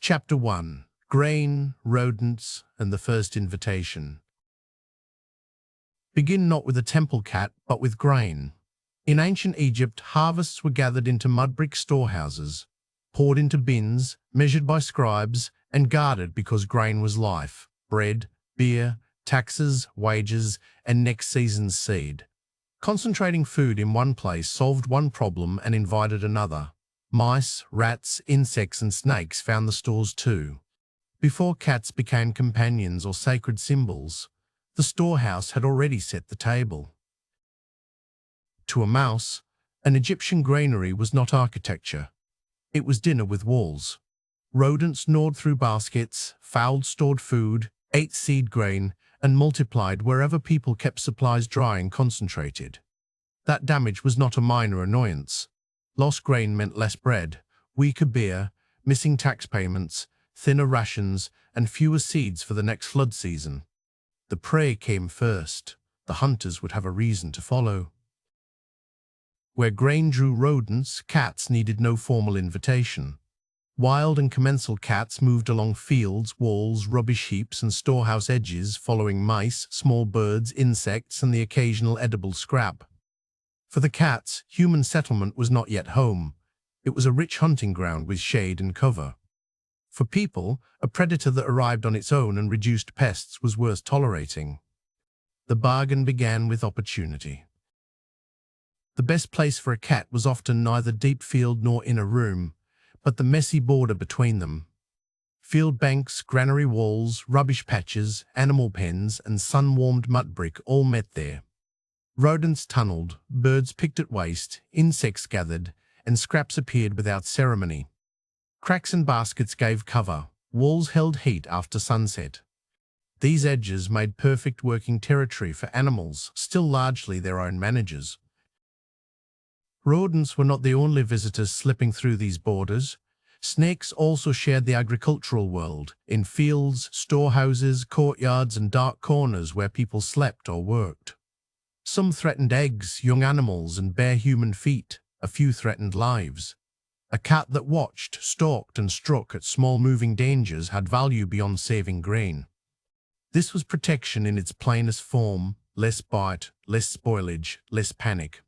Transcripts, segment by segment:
Chapter 1. Grain, Rodents, and the First Invitation. Begin not with a temple cat, but with grain. In ancient Egypt, harvests were gathered into mud brick storehouses, poured into bins, measured by scribes, and guarded because grain was life, bread, beer, taxes, wages, and next season's seed. Concentrating food in one place solved one problem and invited another. Mice, rats, insects, and snakes found the stores too. Before cats became companions or sacred symbols, the storehouse had already set the table. To a mouse, an Egyptian granary was not architecture. It was dinner with walls. Rodents gnawed through baskets, fowls stored food, ate seed grain, and multiplied wherever people kept supplies dry and concentrated. That damage was not a minor annoyance. Lost grain meant less bread, weaker beer, missing tax payments, thinner rations, and fewer seeds for the next flood season. The prey came first. The hunters would have a reason to follow. Where grain drew rodents, cats needed no formal invitation. Wild and commensal cats moved along fields, walls, rubbish heaps, and storehouse edges, following mice, small birds, insects, and the occasional edible scrap. For the cats, human settlement was not yet home. It was a rich hunting ground with shade and cover. For people, a predator that arrived on its own and reduced pests was worth tolerating. The bargain began with opportunity. The best place for a cat was often neither deep field nor inner room, but the messy border between them. Field banks, granary walls, rubbish patches, animal pens, and sun-warmed mud brick all met there. Rodents tunneled, birds picked at waste, insects gathered, and scraps appeared without ceremony. Cracks and baskets gave cover, walls held heat after sunset. These edges made perfect working territory for animals, still largely their own managers. Rodents were not the only visitors slipping through these borders. Snakes also shared the agricultural world, in fields, storehouses, courtyards, and dark corners where people slept or worked. Some threatened eggs, young animals, and bare human feet. A few threatened lives. A cat that watched, stalked, and struck at small moving dangers had value beyond saving grain. This was protection in its plainest form: less bite, less spoilage, less panic.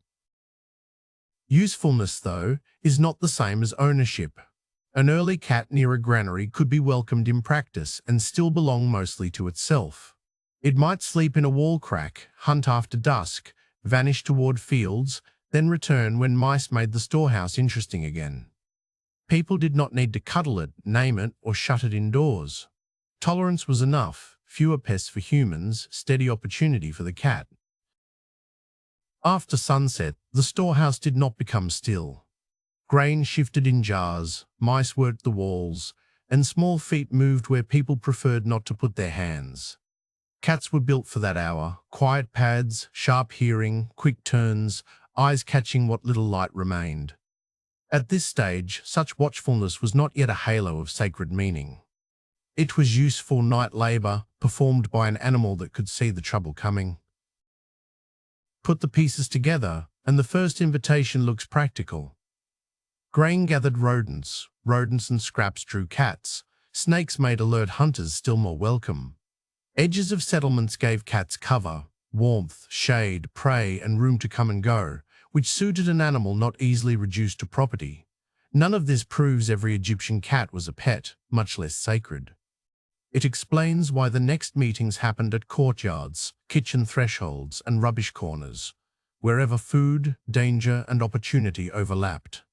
Usefulness, though, is not the same as ownership. An early cat near a granary could be welcomed in practice and still belong mostly to itself. It might sleep in a wall crack, hunt after dusk, vanish toward fields, then return when mice made the storehouse interesting again. People did not need to cuddle it, name it, or shut it indoors. Tolerance was enough: fewer pests for humans, steady opportunity for the cat. After sunset, the storehouse did not become still. Grain shifted in jars, mice worked the walls, and small feet moved where people preferred not to put their hands. Cats were built for that hour: quiet pads, sharp hearing, quick turns, eyes catching what little light remained. At this stage, such watchfulness was not yet a halo of sacred meaning. It was useful night labor, performed by an animal that could see the trouble coming. Put the pieces together, and the first invitation looks practical. Grain gathered rodents, rodents and scraps drew cats, snakes made alert hunters still more welcome. Edges of settlements gave cats cover, warmth, shade, prey, and room to come and go, which suited an animal not easily reduced to property. None of this proves every Egyptian cat was a pet, much less sacred. It explains why the next meetings happened at courtyards, kitchen thresholds, and rubbish corners, wherever food, danger, and opportunity overlapped.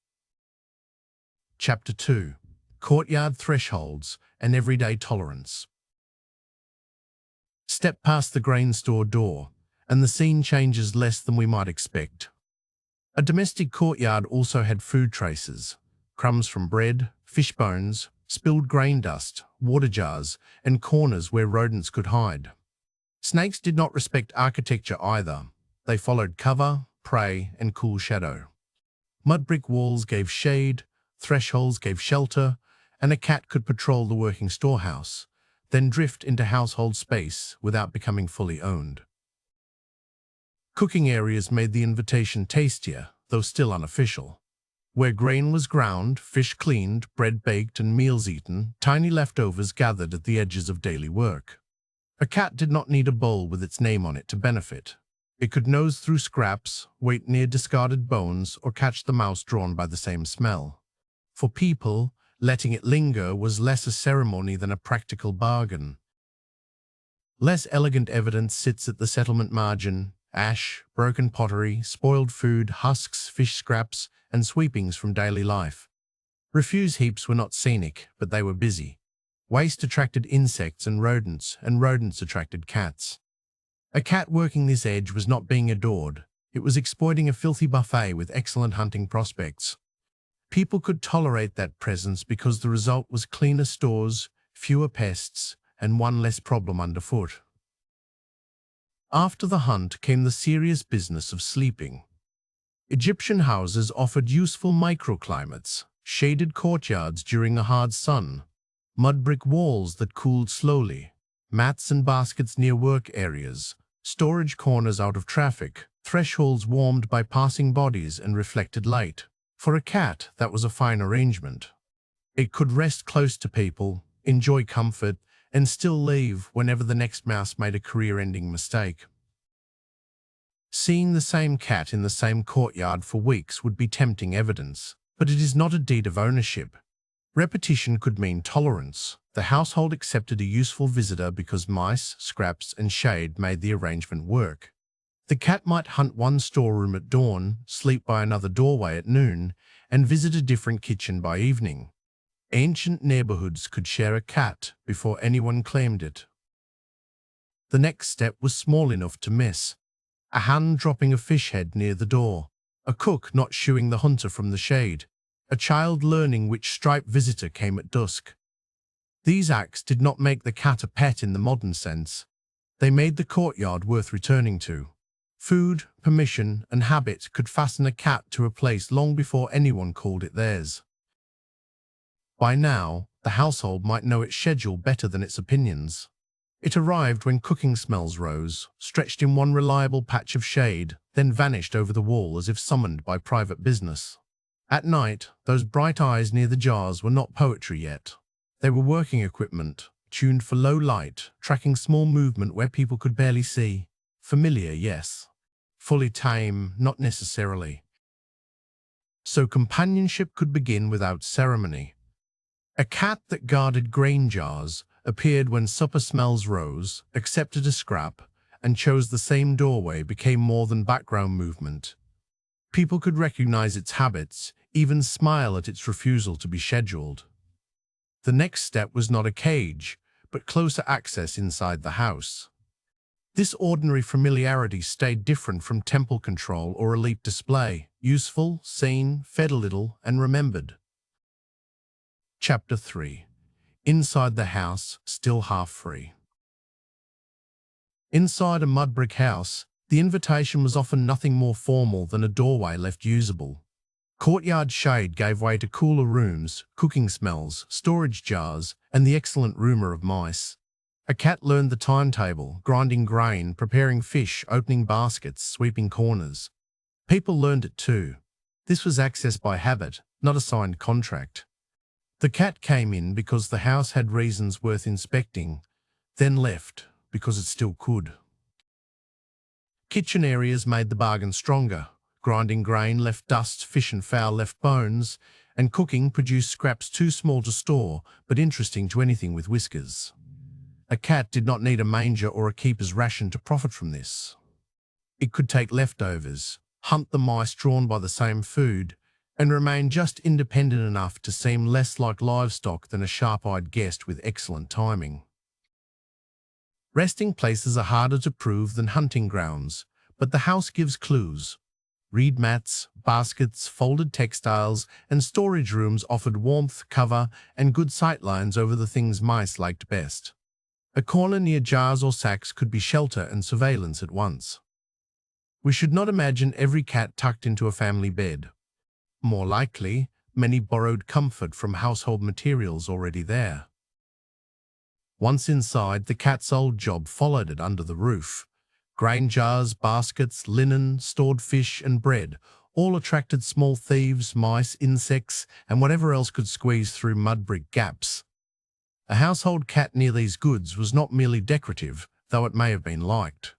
Chapter 2. Courtyard thresholds and everyday tolerance. Step past the grain store door, and the scene changes less than we might expect. A domestic courtyard also had food traces: crumbs from bread, fish bones, spilled grain dust, water jars, and corners where rodents could hide. Snakes did not respect architecture either. They followed cover, prey, and cool shadow. Mud brick walls gave shade, thresholds gave shelter, and a cat could patrol the working storehouse, then drift into household space without becoming fully owned. Cooking areas made the invitation tastier, though still unofficial. Where grain was ground, fish cleaned, bread baked, and meals eaten, tiny leftovers gathered at the edges of daily work. A cat did not need a bowl with its name on it to benefit. It could nose through scraps, wait near discarded bones, or catch the mouse drawn by the same smell. For people, letting it linger was less a ceremony than a practical bargain. Less elegant evidence sits at the settlement margin: ash, broken pottery, spoiled food, husks, fish scraps, and sweepings from daily life. Refuse heaps were not scenic, but they were busy. Waste attracted insects and rodents attracted cats. A cat working this edge was not being adored. It was exploiting a filthy buffet with excellent hunting prospects. People could tolerate that presence because the result was cleaner stores, fewer pests, and one less problem underfoot. After the hunt came the serious business of sleeping. Egyptian houses offered useful microclimates, shaded courtyards during a hard sun, mud brick walls that cooled slowly, mats and baskets near work areas, storage corners out of traffic, thresholds warmed by passing bodies and reflected light. For a cat, that was a fine arrangement. It could rest close to people, enjoy comfort, and still leave whenever the next mouse made a career-ending mistake. Seeing the same cat in the same courtyard for weeks would be tempting evidence, but it is not a deed of ownership. Repetition could mean tolerance. The household accepted a useful visitor because mice, scraps, and shade made the arrangement work. The cat might hunt one storeroom at dawn, sleep by another doorway at noon, and visit a different kitchen by evening. Ancient neighborhoods could share a cat before anyone claimed it. The next step was small enough to miss. A hand dropping a fish head near the door, a cook not shooing the hunter from the shade, a child learning which striped visitor came at dusk. These acts did not make the cat a pet in the modern sense. They made the courtyard worth returning to. Food, permission, and habit could fasten a cat to a place long before anyone called it theirs. By now, the household might know its schedule better than its opinions. It arrived when cooking smells rose, stretched in one reliable patch of shade, then vanished over the wall as if summoned by private business. At night, those bright eyes near the jars were not poetry yet. They were working equipment, tuned for low light, tracking small movement where people could barely see. Familiar, yes. Fully tame, not necessarily. So companionship could begin without ceremony. A cat that guarded grain jars, appeared when supper smells rose, accepted a scrap, and chose the same doorway became more than background movement. People could recognize its habits, even smile at its refusal to be scheduled. The next step was not a cage, but closer access inside the house. This ordinary familiarity stayed different from temple control or elite display, useful, seen, fed a little, and remembered. Chapter 3. Inside the house, still half free. Inside a mud brick house, the invitation was often nothing more formal than a doorway left usable. Courtyard shade gave way to cooler rooms, cooking smells, storage jars, and the excellent rumor of mice. A cat learned the timetable, grinding grain, preparing fish, opening baskets, sweeping corners. People learned it too. This was access by habit, not a signed contract. The cat came in because the house had reasons worth inspecting, then left because it still could. Kitchen areas made the bargain stronger. Grinding grain left dust, fish and fowl left bones, and cooking produced scraps too small to store, but interesting to anything with whiskers. A cat did not need a manger or a keeper's ration to profit from this. It could take leftovers, hunt the mice drawn by the same food, and remain just independent enough to seem less like livestock than a sharp-eyed guest with excellent timing. Resting places are harder to prove than hunting grounds, but the house gives clues. Reed mats, baskets, folded textiles, and storage rooms offered warmth, cover, and good sightlines over the things mice liked best. A corner near jars or sacks could be shelter and surveillance at once. We should not imagine every cat tucked into a family bed. More likely, many borrowed comfort from household materials already there. Once inside, the cat's old job followed it under the roof. Grain jars, baskets, linen, stored fish, and bread, all attracted small thieves, mice, insects, and whatever else could squeeze through mud brick gaps. A household cat near these goods was not merely decorative, though it may have been liked.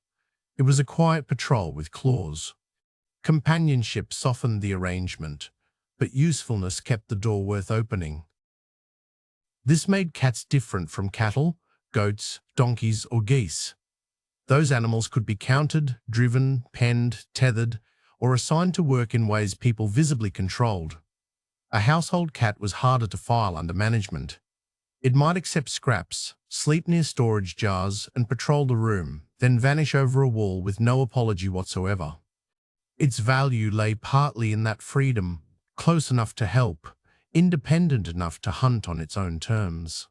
It was a quiet patrol with claws. Companionship softened the arrangement, but usefulness kept the door worth opening. This made cats different from cattle, goats, donkeys, or geese. Those animals could be counted, driven, penned, tethered, or assigned to work in ways people visibly controlled. A household cat was harder to file under management. It might accept scraps, sleep near storage jars, and patrol the room, then vanish over a wall with no apology whatsoever. Its value lay partly in that freedom, close enough to help, independent enough to hunt on its own terms.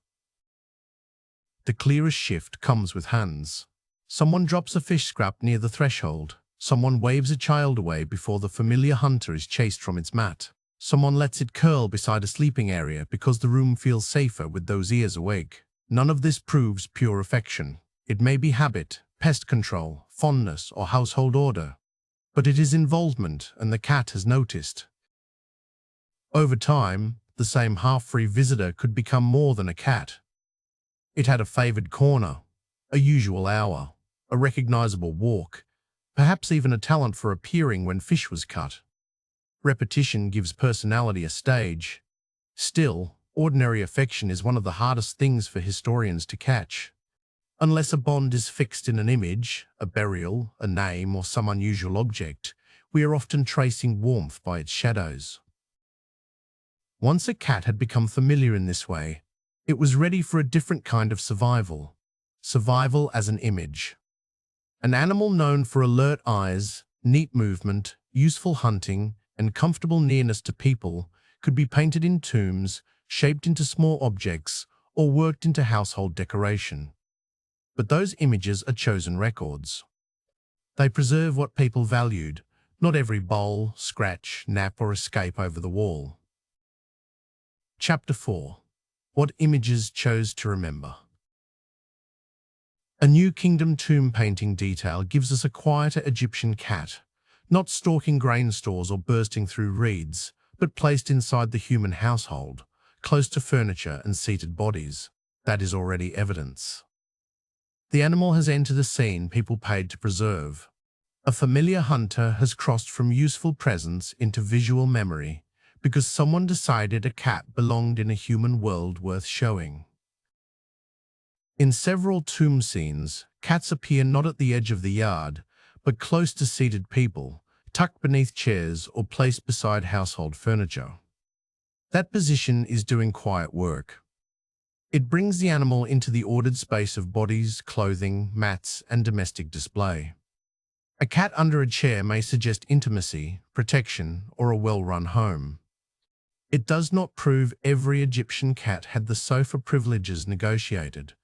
The clearest shift comes with hands. Someone drops a fish scrap near the threshold. Someone waves a child away before the familiar hunter is chased from its mat. Someone lets it curl beside a sleeping area because the room feels safer with those ears awake. None of this proves pure affection. It may be habit, pest control, fondness, or household order. But it is involvement, and the cat has noticed. Over time, the same half-free visitor could become more than a cat. It had a favored corner, a usual hour, a recognizable walk, perhaps even a talent for appearing when fish was cut. Repetition gives personality a stage. Still, ordinary affection is one of the hardest things for historians to catch. Unless a bond is fixed in an image, a burial, a name, or some unusual object, we are often tracing warmth by its shadows. Once a cat had become familiar in this way, it was ready for a different kind of survival. Survival as an image. An animal known for alert eyes, neat movement, useful hunting, and comfortable nearness to people could be painted in tombs, shaped into small objects, or worked into household decoration. But those images are chosen records. They preserve what people valued, not every bowl, scratch, nap, or escape over the wall. Chapter 4. What images chose to remember. A New Kingdom tomb painting detail gives us a quieter Egyptian cat, not stalking grain stores or bursting through reeds, but placed inside the human household, close to furniture and seated bodies. That is already evidence. The animal has entered a scene people paid to preserve. A familiar hunter has crossed from useful presence into visual memory because someone decided a cat belonged in a human world worth showing. In several tomb scenes, cats appear not at the edge of the yard, but close to seated people, tucked beneath chairs or placed beside household furniture. That position is doing quiet work. It brings the animal into the ordered space of bodies, clothing, mats, and domestic display. A cat under a chair may suggest intimacy, protection, or a well-run home. It does not prove every Egyptian cat had the sofa privileges negotiated.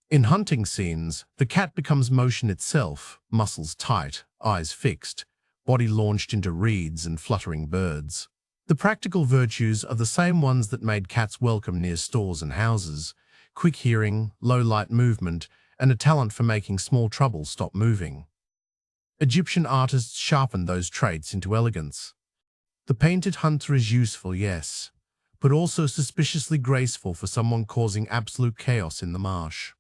In hunting scenes, the cat becomes motion itself, muscles tight, eyes fixed, body launched into reeds and fluttering birds. The practical virtues are the same ones that made cats welcome near stores and houses: quick hearing, low light movement, and a talent for making small trouble stop moving. Egyptian artists sharpened those traits into elegance. The painted hunter is useful, yes, but also suspiciously graceful for someone causing absolute chaos in the marsh.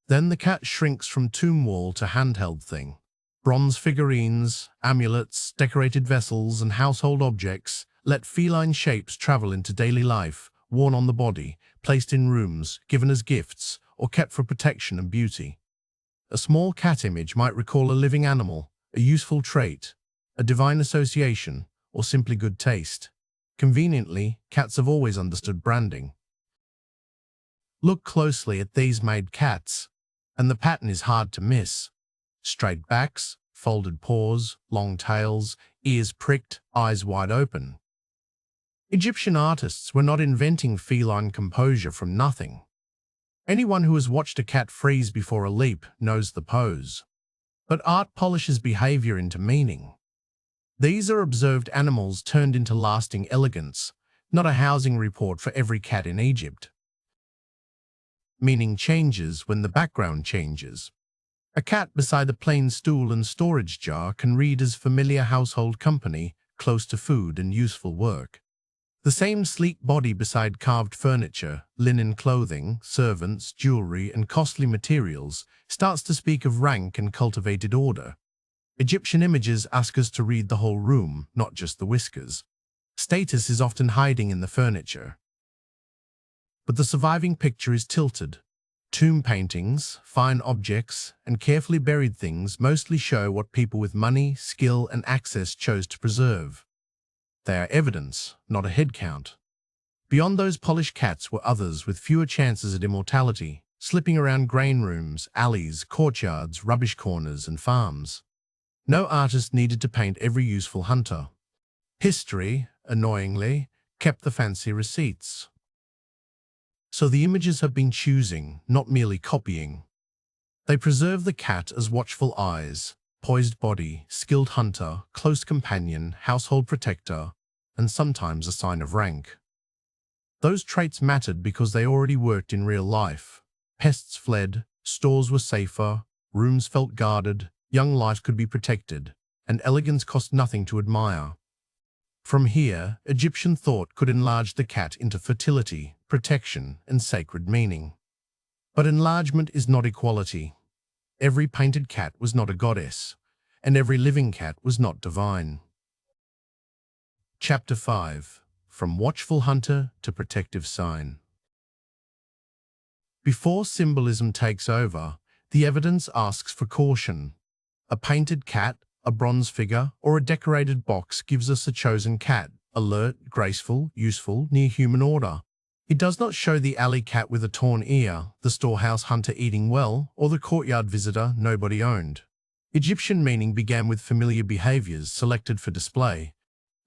Then the cat shrinks from tomb wall to handheld thing. Bronze figurines, amulets, decorated vessels, and household objects let feline shapes travel into daily life, worn on the body, placed in rooms, given as gifts, or kept for protection and beauty. A small cat image might recall a living animal, a useful trait, a divine association, or simply good taste. Conveniently, cats have always understood branding. Look closely at these made cats, and the pattern is hard to miss. Straight backs, folded paws, long tails, ears pricked, eyes wide open. Egyptian artists were not inventing feline composure from nothing. Anyone who has watched a cat freeze before a leap knows the pose. But art polishes behavior into meaning. These are observed animals turned into lasting elegance, not a housing report for every cat in Egypt. Meaning changes when the background changes. A cat beside a plain stool and storage jar can read as familiar household company, close to food and useful work. The same sleek body beside carved furniture, linen clothing, servants, jewelry, and costly materials starts to speak of rank and cultivated order. Egyptian images ask us to read the whole room, not just the whiskers. Status is often hiding in the furniture. But the surviving picture is tilted. Tomb paintings, fine objects, and carefully buried things mostly show what people with money, skill, and access chose to preserve. They are evidence, not a head count. Beyond those polished cats were others with fewer chances at immortality, slipping around grain rooms, alleys, courtyards, rubbish corners, and farms. No artist needed to paint every useful hunter. History, annoyingly, kept the fancy receipts. So the images have been choosing, not merely copying. They preserve the cat as watchful eyes, poised body, skilled hunter, close companion, household protector, and sometimes a sign of rank. Those traits mattered because they already worked in real life. Pests fled, stores were safer, rooms felt guarded, young life could be protected, and elegance cost nothing to admire. From here, Egyptian thought could enlarge the cat into fertility, protection, and sacred meaning. But enlargement is not equality. Every painted cat was not a goddess, and every living cat was not divine. Chapter 5. From Watchful Hunter to Protective Sign. Before symbolism takes over, the evidence asks for caution. A painted cat, a bronze figure, or a decorated box gives us a chosen cat, alert, graceful, useful, near human order. It does not show the alley cat with a torn ear, the storehouse hunter eating well, or the courtyard visitor nobody owned. Egyptian meaning began with familiar behaviors selected for display.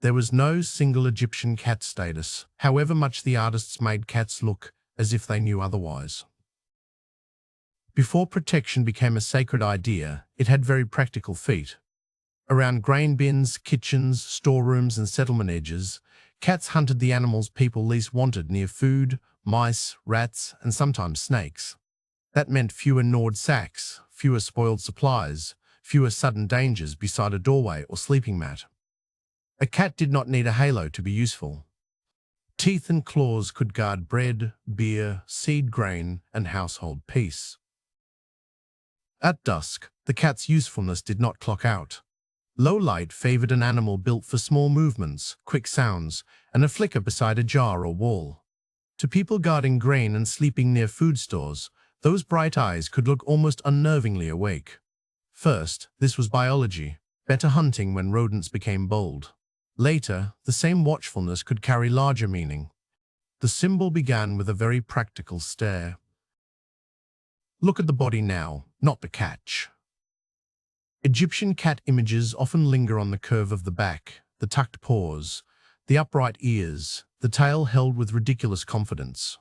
There was no single Egyptian cat status, however much the artists made cats look as if they knew otherwise. Before protection became a sacred idea, it had very practical feet. Around grain bins, kitchens, storerooms, and settlement edges, cats hunted the animals people least wanted near food, mice, rats, and sometimes snakes. That meant fewer gnawed sacks, fewer spoiled supplies, fewer sudden dangers beside a doorway or sleeping mat. A cat did not need a halo to be useful. Teeth and claws could guard bread, beer, seed grain, and household peace. At dusk, the cat's usefulness did not clock out. Low light favored an animal built for small movements, quick sounds, and a flicker beside a jar or wall. To people guarding grain and sleeping near food stores, those bright eyes could look almost unnervingly awake. First, this was biology, better hunting when rodents became bold. Later, the same watchfulness could carry larger meaning. The symbol began with a very practical stare. Look at the body now, not the catch. Egyptian cat images often linger on the curve of the back, the tucked paws, the upright ears, the tail held with ridiculous confidence.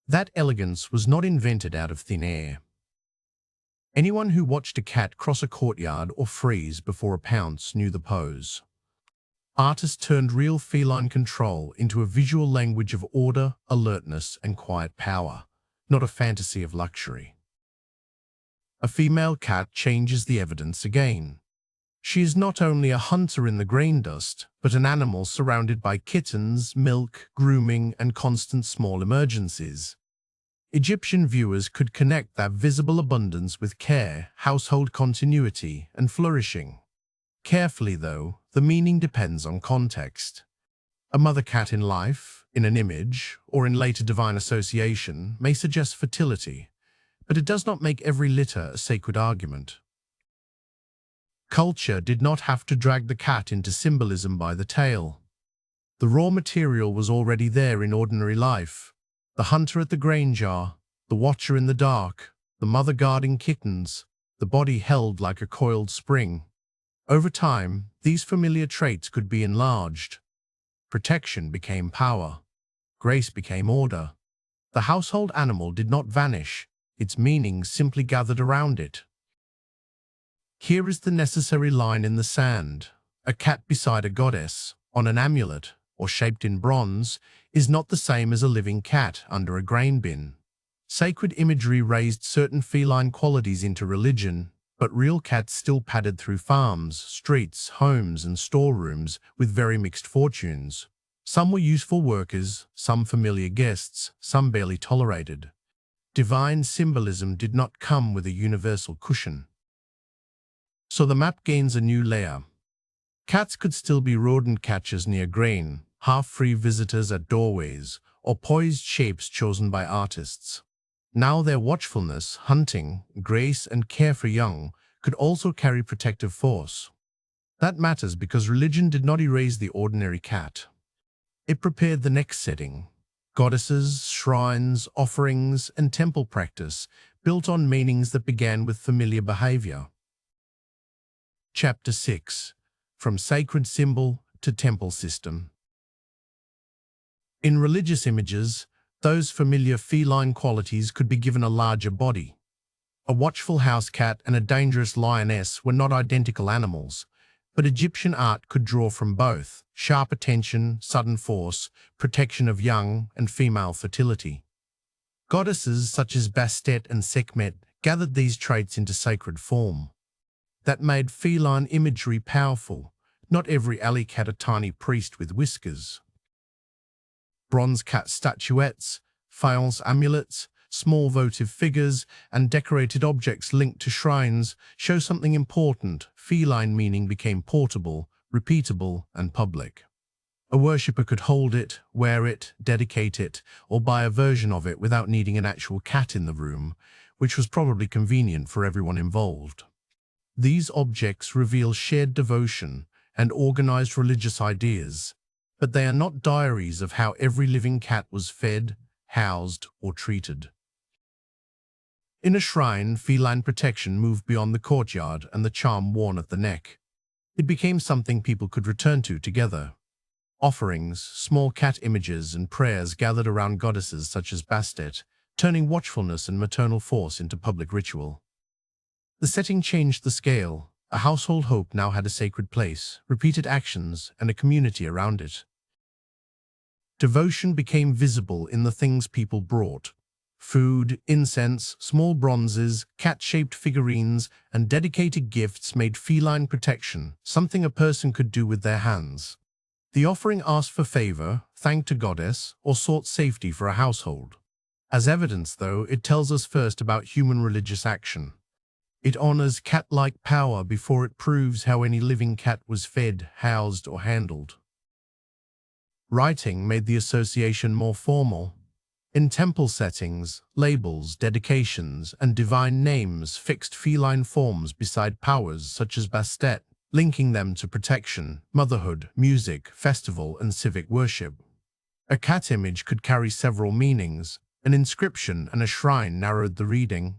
That elegance was not invented out of thin air. Anyone who watched a cat cross a courtyard or freeze before a pounce knew the pose. Artists turned real feline control into a visual language of order, alertness, and quiet power, not a fantasy of luxury. A female cat changes the evidence again. She is not only a hunter in the grain dust, but an animal surrounded by kittens, milk, grooming, and constant small emergencies. Egyptian viewers could connect that visible abundance with care, household continuity, and flourishing. Carefully, though, the meaning depends on context. A mother cat in life, in an image, or in later divine association may suggest fertility, but it does not make every litter a sacred argument. Culture did not have to drag the cat into symbolism by the tail. The raw material was already there in ordinary life. The hunter at the grain jar, the watcher in the dark, the mother guarding kittens, the body held like a coiled spring. Over time, these familiar traits could be enlarged. Protection became power. Grace became order. The household animal did not vanish. Its meaning simply gathered around it. Here is the necessary line in the sand. A cat beside a goddess, on an amulet, or shaped in bronze, is not the same as a living cat under a grain bin. Sacred imagery raised certain feline qualities into religion, but real cats still padded through farms, streets, homes, and storerooms with very mixed fortunes. Some were useful workers, some familiar guests, some barely tolerated. Divine symbolism did not come with a universal cushion. So the map gains a new layer. Cats could still be rodent catchers near grain, half-free visitors at doorways, or poised shapes chosen by artists. Now their watchfulness, hunting, grace, and care for young could also carry protective force. That matters because religion did not erase the ordinary cat. It prepared the next setting. Goddesses, shrines, offerings, and temple practice built on meanings that began with familiar behavior. Chapter 6. From Sacred Symbol to Temple System. In religious images, those familiar feline qualities could be given a larger body. A watchful house cat and a dangerous lioness were not identical animals, but Egyptian art could draw from both: sharp attention, sudden force, protection of young and female fertility. Goddesses such as Bastet and Sekhmet gathered these traits into sacred form. That made feline imagery powerful. Not every alley cat a tiny priest with whiskers. Bronze cat statuettes, faience amulets, small votive figures, and decorated objects linked to shrines show something important. Feline meaning became portable, repeatable, and public. A worshipper could hold it, wear it, dedicate it, or buy a version of it without needing an actual cat in the room, which was probably convenient for everyone involved. These objects reveal shared devotion and organized religious ideas, but they are not diaries of how every living cat was fed, housed, or treated. In a shrine, feline protection moved beyond the courtyard and the charm worn at the neck. It became something people could return to together. Offerings, small cat images, and prayers gathered around goddesses such as Bastet, turning watchfulness and maternal force into public ritual. The setting changed the scale. A household hope now had a sacred place, repeated actions, and a community around it. Devotion became visible in the things people brought. Food, incense, small bronzes, cat-shaped figurines, and dedicated gifts made feline protection something a person could do with their hands. The offering asked for favor, thanked a goddess, or sought safety for a household. As evidence, though, it tells us first about human religious action. It honors cat-like power before it proves how any living cat was fed, housed, or handled. Writing made the association more formal. In temple settings, labels, dedications, and divine names fixed feline forms beside powers such as Bastet, linking them to protection, motherhood, music, festival, and civic worship. A cat image could carry several meanings. An inscription and a shrine narrowed the reading.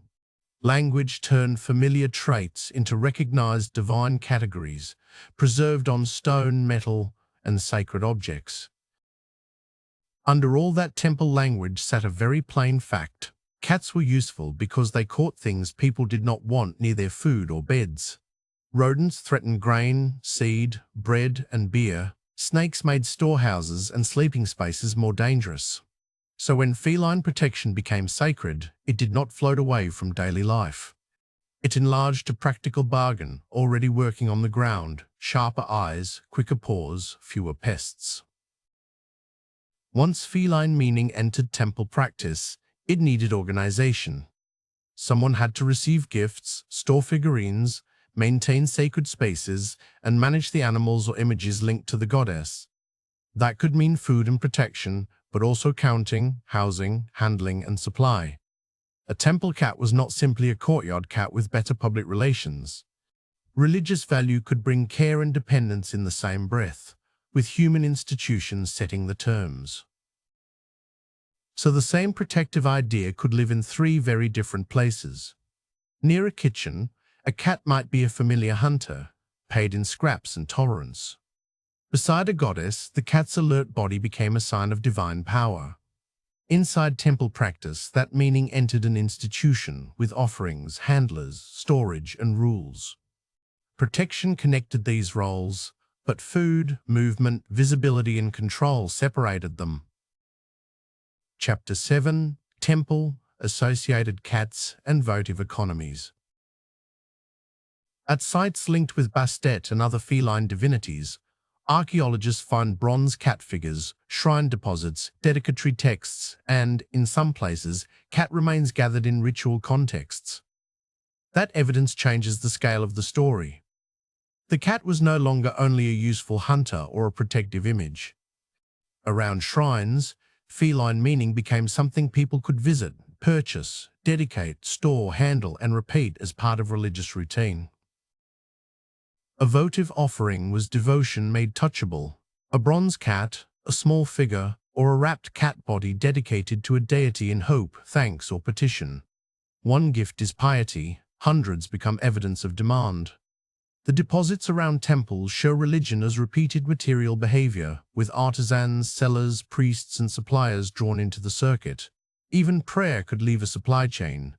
Language turned familiar traits into recognized divine categories, preserved on stone, metal, and sacred objects. Under all that temple language sat a very plain fact. Cats were useful because they caught things people did not want near their food or beds. Rodents threatened grain, seed, bread, and beer. Snakes made storehouses and sleeping spaces more dangerous. So when feline protection became sacred, it did not float away from daily life. It enlarged to practical bargain, already working on the ground: sharper eyes, quicker paws, fewer pests. Once feline meaning entered temple practice, it needed organization. Someone had to receive gifts, store figurines, maintain sacred spaces, and manage the animals or images linked to the goddess. That could mean food and protection, but also counting, housing, handling, and supply. A temple cat was not simply a courtyard cat with better public relations. Religious value could bring care and dependence in the same breath, with human institutions setting the terms. So the same protective idea could live in three very different places. Near a kitchen, a cat might be a familiar hunter, paid in scraps and tolerance. Beside a goddess, the cat's alert body became a sign of divine power. Inside temple practice, that meaning entered an institution with offerings, handlers, storage, and rules. Protection connected these roles, but food, movement, visibility, and control separated them. Chapter 7: Temple associated cats, and votive economies. At sites linked with Bastet and other feline divinities, archaeologists find bronze cat figures, shrine deposits, dedicatory texts, and, in some places, cat remains gathered in ritual contexts. That evidence changes the scale of the story. The cat was no longer only a useful hunter or a protective image. Around shrines, feline meaning became something people could visit, purchase, dedicate, store, handle, and repeat as part of religious routine. A votive offering was devotion made touchable, a bronze cat, a small figure, or a wrapped cat body dedicated to a deity in hope, thanks, or petition. One gift is piety, hundreds become evidence of demand. The deposits around temples show religion as repeated material behavior, with artisans, sellers, priests, and suppliers drawn into the circuit. Even prayer could leave a supply chain.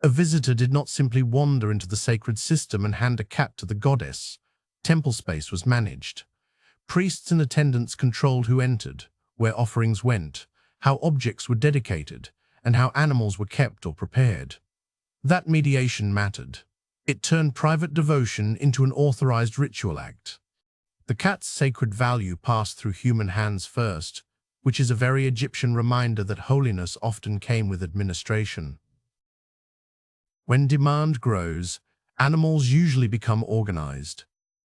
A visitor did not simply wander into the sacred system and hand a cat to the goddess. Temple space was managed. Priests and attendants controlled who entered, where offerings went, how objects were dedicated, and how animals were kept or prepared. That mediation mattered. It turned private devotion into an authorized ritual act. The cat's sacred value passed through human hands first, which is a very Egyptian reminder that holiness often came with administration. When demand grows, animals usually become organized.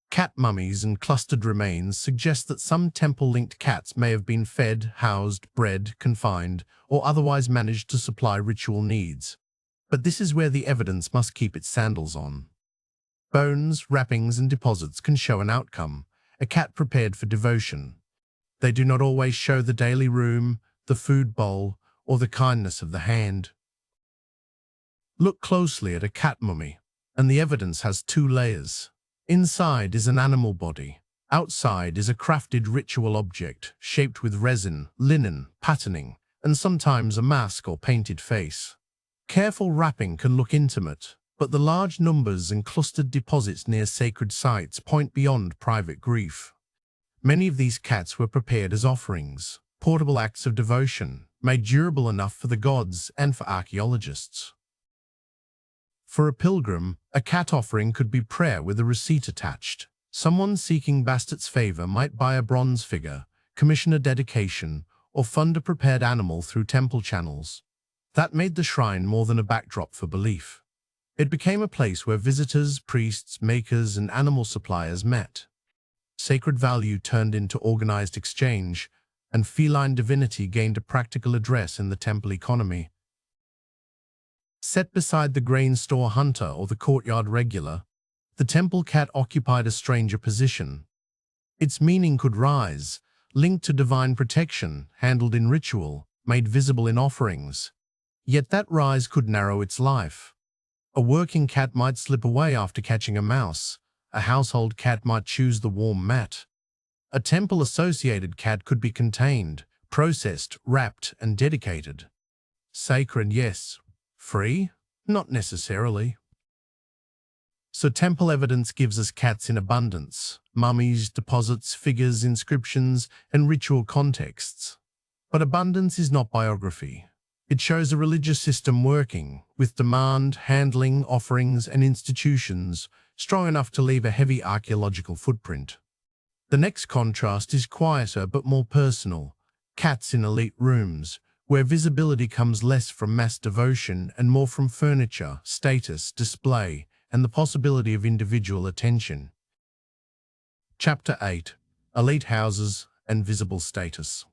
Cat mummies and clustered remains suggest that some temple-linked cats may have been fed, housed, bred, confined, or otherwise managed to supply ritual needs. But this is where the evidence must keep its sandals on. Bones, wrappings, and deposits can show an outcome, a cat prepared for devotion. They do not always show the daily room, the food bowl, or the kindness of the hand. Look closely at a cat mummy, and the evidence has two layers. Inside is an animal body. Outside is a crafted ritual object, shaped with resin, linen, patterning, and sometimes a mask or painted face. Careful wrapping can look intimate, but the large numbers and clustered deposits near sacred sites point beyond private grief. Many of these cats were prepared as offerings, portable acts of devotion, made durable enough for the gods and for archaeologists. For a pilgrim, a cat offering could be prayer with a receipt attached. Someone seeking Bastet's favor might buy a bronze figure, commission a dedication, or fund a prepared animal through temple channels. That made the shrine more than a backdrop for belief. It became a place where visitors, priests, makers, and animal suppliers met. Sacred value turned into organized exchange, and feline divinity gained a practical address in the temple economy. Set beside the grain store hunter or the courtyard regular, the temple cat occupied a stranger position. Its meaning could rise, linked to divine protection, handled in ritual, made visible in offerings. Yet that rise could narrow its life. A working cat might slip away after catching a mouse. A household cat might choose the warm mat. A temple-associated cat could be contained, processed, wrapped, and dedicated. Sacred, yes. Free? Not necessarily. So temple evidence gives us cats in abundance, mummies, deposits, figures, inscriptions, and ritual contexts. But abundance is not biography. It shows a religious system working, with demand, handling, offerings, and institutions strong enough to leave a heavy archaeological footprint. The next contrast is quieter but more personal. Cats in elite rooms, where visibility comes less from mass devotion and more from furniture, status, display, and the possibility of individual attention. Chapter 8. Elite Houses and Visible Status.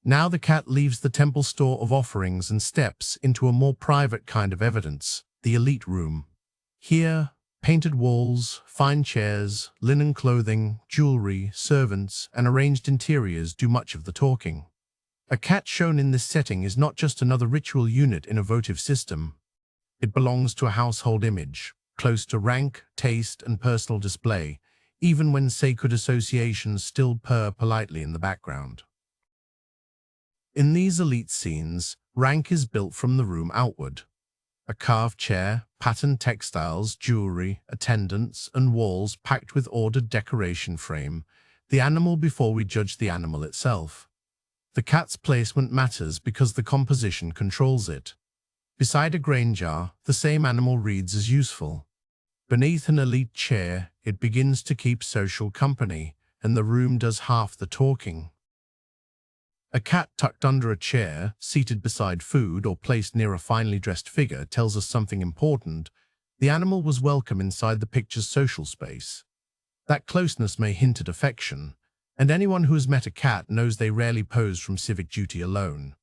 Now the cat leaves the temple store of offerings and steps into a more private kind of evidence, the elite room. Here, painted walls, fine chairs, linen clothing, jewelry, servants, and arranged interiors do much of the talking. A cat shown in this setting is not just another ritual unit in a votive system. It belongs to a household image, close to rank, taste, and personal display, even when sacred associations still purr politely in the background. In these elite scenes, rank is built from the room outward. A carved chair, patterned textiles, jewelry, attendants, and walls packed with ordered decoration frame the animal before we judge the animal itself. The cat's placement matters because the composition controls it. Beside a grain jar, the same animal reads as useful. Beneath an elite chair, it begins to keep social company, and the room does half the talking. A cat tucked under a chair, seated beside food, or placed near a finely dressed figure tells us something important. The animal was welcome inside the picture's social space. That closeness may hint at affection, and anyone who has met a cat knows they rarely pose from civic duty alone.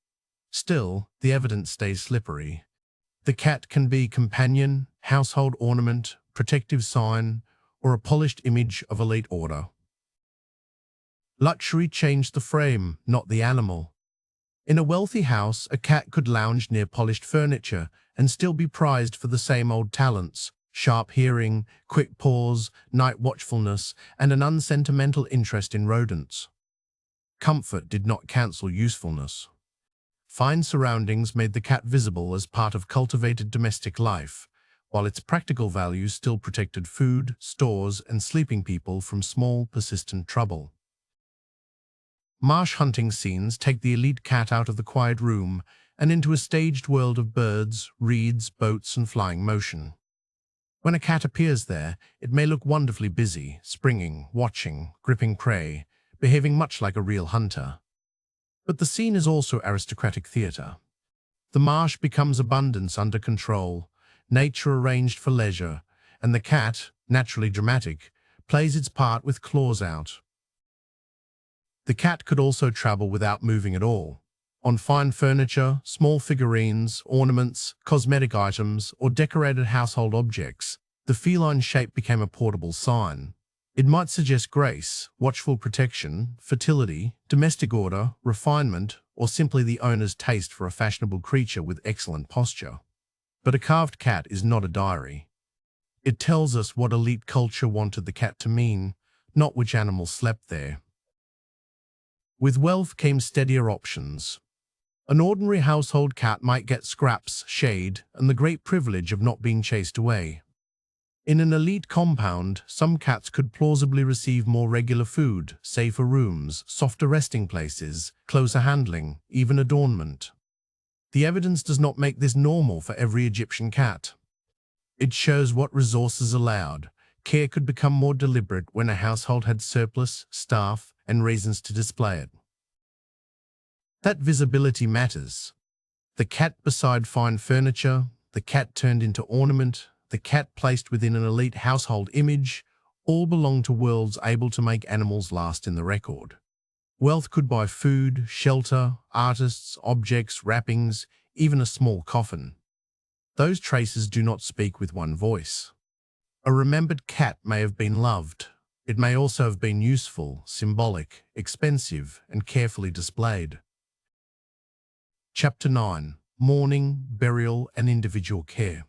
Still, the evidence stays slippery. The cat can be companion, household ornament, protective sign, or a polished image of elite order. Luxury changed the frame, not the animal. In a wealthy house, a cat could lounge near polished furniture and still be prized for the same old talents: sharp hearing, quick paws, night watchfulness, and an unsentimental interest in rodents. Comfort did not cancel usefulness. Fine surroundings made the cat visible as part of cultivated domestic life, while its practical values still protected food, stores, and sleeping people from small, persistent trouble. Marsh hunting scenes take the elite cat out of the quiet room and into a staged world of birds, reeds, boats, and flying motion. When a cat appears there, it may look wonderfully busy, springing, watching, gripping prey, behaving much like a real hunter. But the scene is also aristocratic theatre. The marsh becomes abundance under control, nature arranged for leisure, and the cat, naturally dramatic, plays its part with claws out. The cat could also travel without moving at all. On fine furniture, small figurines, ornaments, cosmetic items, or decorated household objects, the feline shape became a portable sign. It might suggest grace, watchful protection, fertility, domestic order, refinement, or simply the owner's taste for a fashionable creature with excellent posture. But a carved cat is not a diary. It tells us what elite culture wanted the cat to mean, not which animal slept there. With wealth came steadier options. An ordinary household cat might get scraps, shade, and the great privilege of not being chased away. In an elite compound, some cats could plausibly receive more regular food, safer rooms, softer resting places, closer handling, even adornment. The evidence does not make this normal for every Egyptian cat. It shows what resources allowed. Care could become more deliberate when a household had surplus, staff, and reasons to display it. That visibility matters. The cat beside fine furniture, the cat turned into ornament, the cat placed within an elite household image, all belong to worlds able to make animals last in the record. Wealth could buy food, shelter, artists, objects, wrappings, even a small coffin. Those traces do not speak with one voice. A remembered cat may have been loved. It may also have been useful, symbolic, expensive, and carefully displayed. Chapter 9. Mourning, Burial, and Individual Care.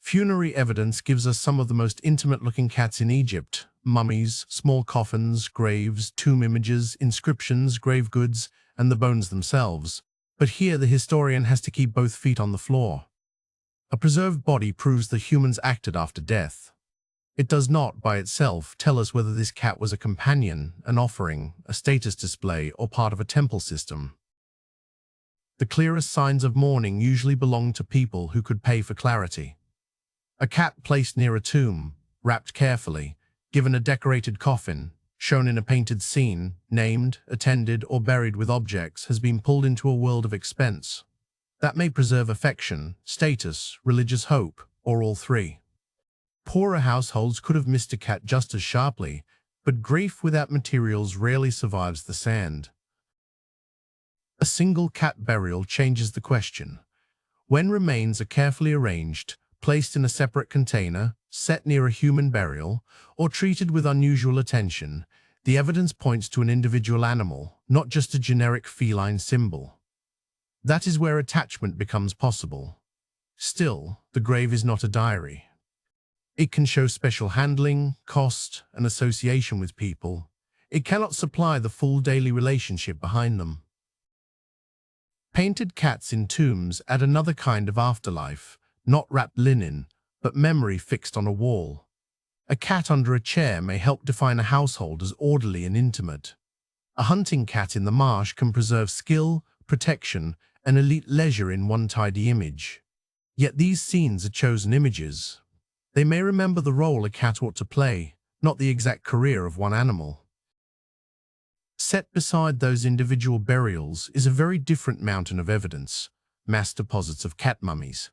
Funerary evidence gives us some of the most intimate-looking cats in Egypt: mummies, small coffins, graves, tomb images, inscriptions, grave goods, and the bones themselves. But here the historian has to keep both feet on the floor. A preserved body proves that humans acted after death. It does not, by itself, tell us whether this cat was a companion, an offering, a status display, or part of a temple system. The clearest signs of mourning usually belong to people who could pay for clarity. A cat placed near a tomb, wrapped carefully, given a decorated coffin, shown in a painted scene, named, attended, or buried with objects, has been pulled into a world of expense. That may preserve affection, status, religious hope, or all three. Poorer households could have missed a cat just as sharply, but grief without materials rarely survives the sand. A single cat burial changes the question. When remains are carefully arranged, placed in a separate container, set near a human burial, or treated with unusual attention, the evidence points to an individual animal, not just a generic feline symbol. That is where attachment becomes possible. Still, the grave is not a diary. It can show special handling, cost, and association with people. It cannot supply the full daily relationship behind them. Painted cats in tombs add another kind of afterlife, not wrapped linen, but memory fixed on a wall. A cat under a chair may help define a household as orderly and intimate. A hunting cat in the marsh can preserve skill, protection, and elite leisure in one tidy image. Yet these scenes are chosen images. They may remember the role a cat ought to play, not the exact career of one animal. Set beside those individual burials is a very different mountain of evidence, mass deposits of cat mummies.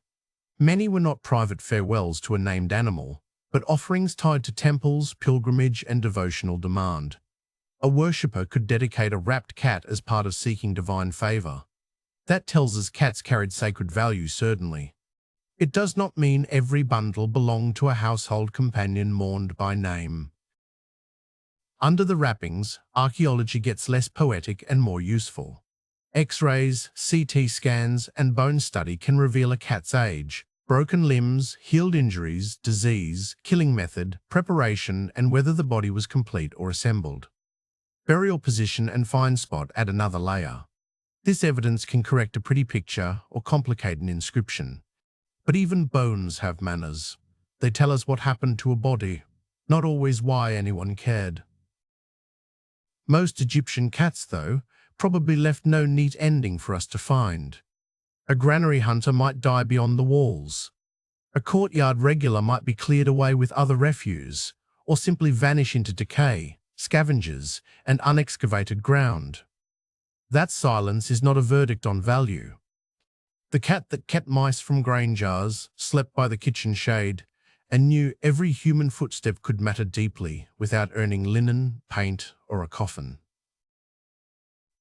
Many were not private farewells to a named animal, but offerings tied to temples, pilgrimage, and devotional demand. A worshipper could dedicate a wrapped cat as part of seeking divine favor. That tells us cats carried sacred value, certainly. It does not mean every bundle belonged to a household companion mourned by name. Under the wrappings, archaeology gets less poetic and more useful. X-rays, CT scans, and bone study can reveal a cat's age, broken limbs, healed injuries, disease, killing method, preparation, and whether the body was complete or assembled. Burial position and find spot add another layer. This evidence can correct a pretty picture or complicate an inscription. But even bones have manners. They tell us what happened to a body, not always why anyone cared. Most Egyptian cats, though, probably left no neat ending for us to find. A granary hunter might die beyond the walls. A courtyard regular might be cleared away with other refuse, or simply vanish into decay, scavengers, and unexcavated ground. That silence is not a verdict on value. The cat that kept mice from grain jars, slept by the kitchen shade, and knew every human footstep could matter deeply without earning linen, paint, or a coffin.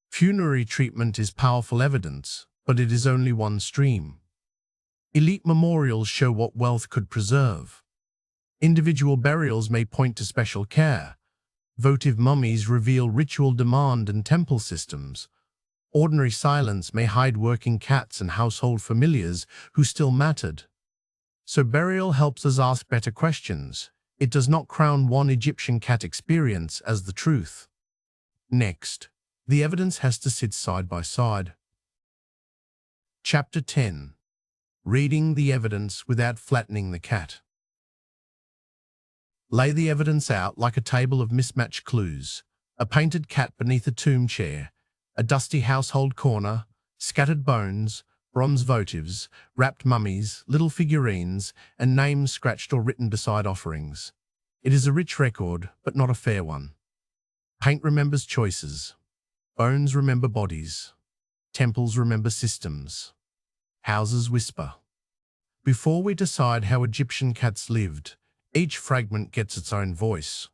Funerary treatment is powerful evidence, but it is only one stream. Elite memorials show what wealth could preserve. Individual burials may point to special care. Votive mummies reveal ritual demand and temple systems. Ordinary silence may hide working cats and household familiars who still mattered. So burial helps us ask better questions. It does not crown one Egyptian cat experience as the truth. Next, the evidence has to sit side by side. Chapter 10. Reading the evidence without flattening the cat. Lay the evidence out like a table of mismatched clues. A painted cat beneath a tomb chair, a dusty household corner, scattered bones, bronze votives, wrapped mummies, little figurines, and names scratched or written beside offerings. It is a rich record, but not a fair one. Paint remembers choices. Bones remember bodies. Temples remember systems. Houses whisper. Before we decide how Egyptian cats lived, each fragment gets its own voice.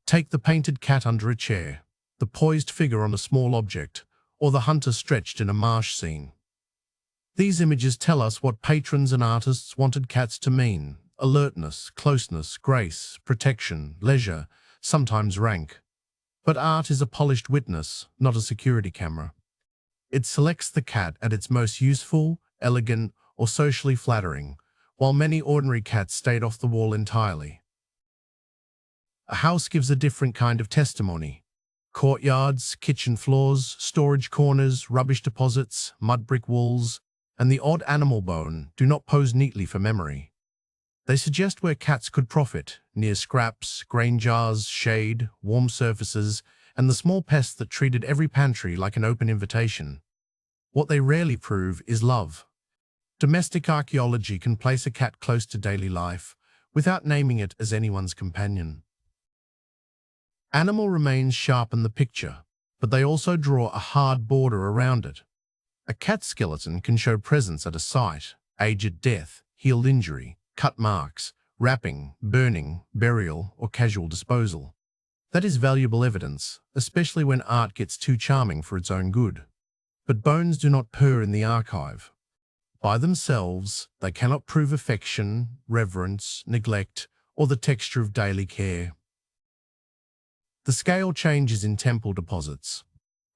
Take the painted cat under a chair, the poised figure on a small object, or the hunter stretched in a marsh scene. These images tell us what patrons and artists wanted cats to mean: alertness, closeness, grace, protection, leisure, sometimes rank. But art is a polished witness, not a security camera. It selects the cat at its most useful, elegant, or socially flattering, while many ordinary cats stayed off the wall entirely. A house gives a different kind of testimony. Courtyards, kitchen floors, storage corners, rubbish deposits, mud brick walls, and the odd animal bone do not pose neatly for memory. They suggest where cats could profit, near scraps, grain jars, shade, warm surfaces, and the small pests that treated every pantry like an open invitation. What they rarely prove is love. Domestic archaeology can place a cat close to daily life, without naming it as anyone's companion. Animal remains sharpen the picture, but they also draw a hard border around it. A cat skeleton can show presence at a site, age at death, healed injury, cut marks, wrapping, burning, burial, or casual disposal. That is valuable evidence, especially when art gets too charming for its own good. But bones do not purr in the archive. By themselves, they cannot prove affection, reverence, neglect, or the texture of daily care. The scale changes in temple deposits.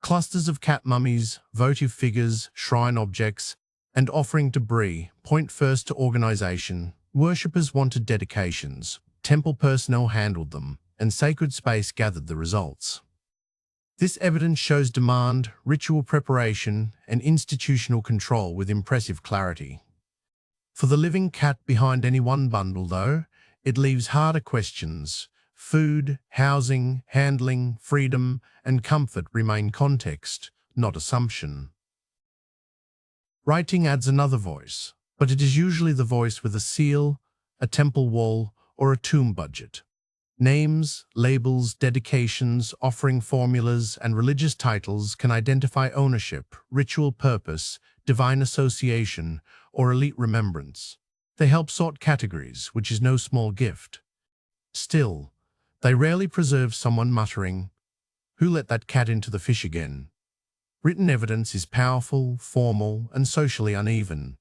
Clusters of cat mummies, votive figures, shrine objects, and offering debris point first to organization. Worshippers wanted dedications, temple personnel handled them, and sacred space gathered the results. This evidence shows demand, ritual preparation, and institutional control with impressive clarity. For the living cat behind any one bundle, though, it leaves harder questions. Food, housing, handling, freedom, and comfort remain context, not assumption. Writing adds another voice, but it is usually the voice with a seal, a temple wall, or a tomb budget. Names, labels, dedications, offering formulas, and religious titles can identify ownership, ritual purpose, divine association, or elite remembrance. They help sort categories, which is no small gift. Still, they rarely preserve someone muttering, "Who let that cat into the fish again?" Written evidence is powerful, formal, and socially uneven.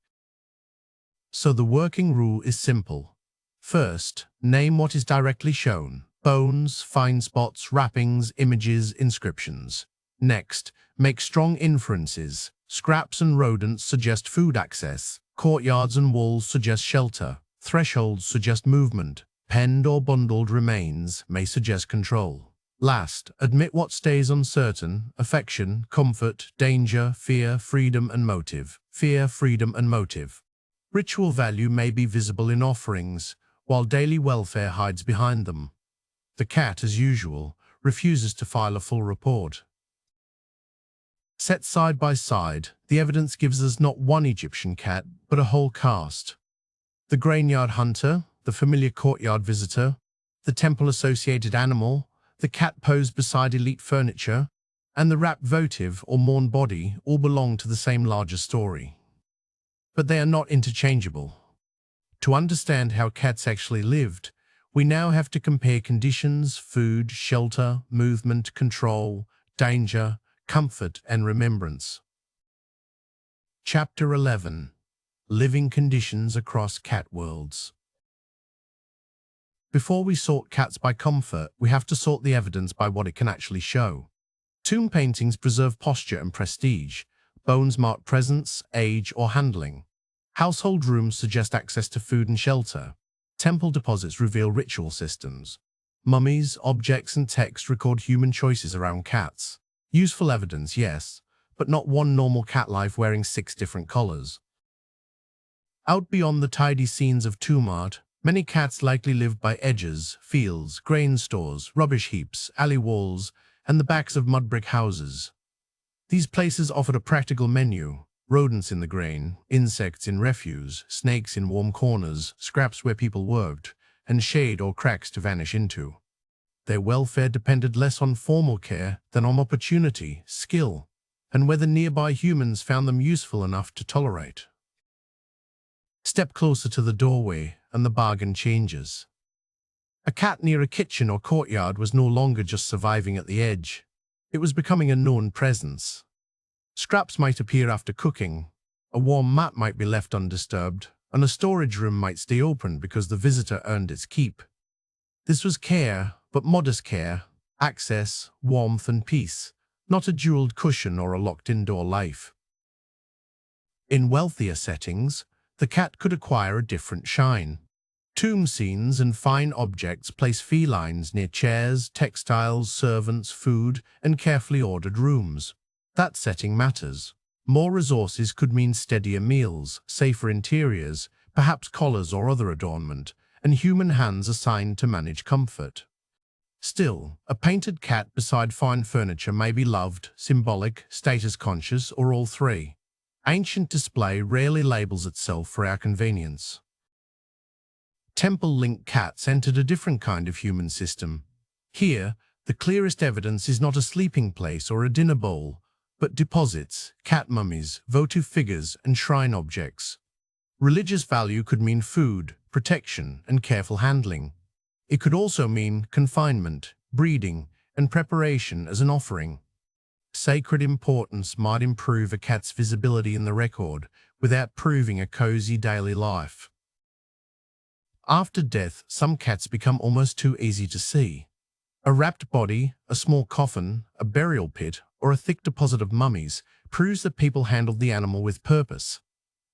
So the working rule is simple. First, name what is directly shown: bones, fine spots, wrappings, images, inscriptions. Next, make strong inferences. Scraps and rodents suggest food access. Courtyards and walls suggest shelter. Thresholds suggest movement. Penned or bundled remains may suggest control. Last, admit what stays uncertain: affection, comfort, danger, fear, freedom, and motive. Fear, freedom, and motive. Ritual value may be visible in offerings, while daily welfare hides behind them. The cat, as usual, refuses to file a full report. Set side by side, the evidence gives us not one Egyptian cat, but a whole caste. The graveyard hunter, the familiar courtyard visitor, the temple-associated animal, the cat posed beside elite furniture, and the wrapped votive or mourn body all belong to the same larger story. But they are not interchangeable. To understand how cats actually lived, we now have to compare conditions: food, shelter, movement, control, danger, comfort, and remembrance. Chapter 11. Living conditions across cat worlds. Before we sort cats by comfort, we have to sort the evidence by what it can actually show. Tomb paintings preserve posture and prestige. Bones mark presence, age, or handling. Household rooms suggest access to food and shelter. Temple deposits reveal ritual systems. Mummies, objects, and text record human choices around cats. Useful evidence, yes, but not one normal cat life wearing 6 different collars. Out beyond the tidy scenes of tomb art, many cats likely lived by edges, fields, grain stores, rubbish heaps, alley walls, and the backs of mud brick houses. These places offered a practical menu: rodents in the grain, insects in refuse, snakes in warm corners, scraps where people worked, and shade or cracks to vanish into. Their welfare depended less on formal care than on opportunity, skill, and whether nearby humans found them useful enough to tolerate. Step closer to the doorway, and the bargain changes. A cat near a kitchen or courtyard was no longer just surviving at the edge. It was becoming a known presence. Scraps might appear after cooking, a warm mat might be left undisturbed, and a storage room might stay open because the visitor earned its keep. This was care, but modest care, access, warmth, and peace, not a jeweled cushion or a locked indoor life. In wealthier settings, the cat could acquire a different shine. Tomb scenes and fine objects place felines near chairs, textiles, servants, food, and carefully ordered rooms. That setting matters. More resources could mean steadier meals, safer interiors, perhaps collars or other adornment, and human hands assigned to manage comfort. Still, a painted cat beside fine furniture may be loved, symbolic, status-conscious, or all three. Ancient display rarely labels itself for our convenience. Temple-linked cats entered a different kind of human system. Here, the clearest evidence is not a sleeping place or a dinner bowl, but deposits, cat mummies, votive figures, and shrine objects. Religious value could mean food, protection, and careful handling. It could also mean confinement, breeding, and preparation as an offering. Sacred importance might improve a cat's visibility in the record without proving a cozy daily life. After death, some cats become almost too easy to see. A wrapped body, a small coffin, a burial pit, or a thick deposit of mummies proves that people handled the animal with purpose.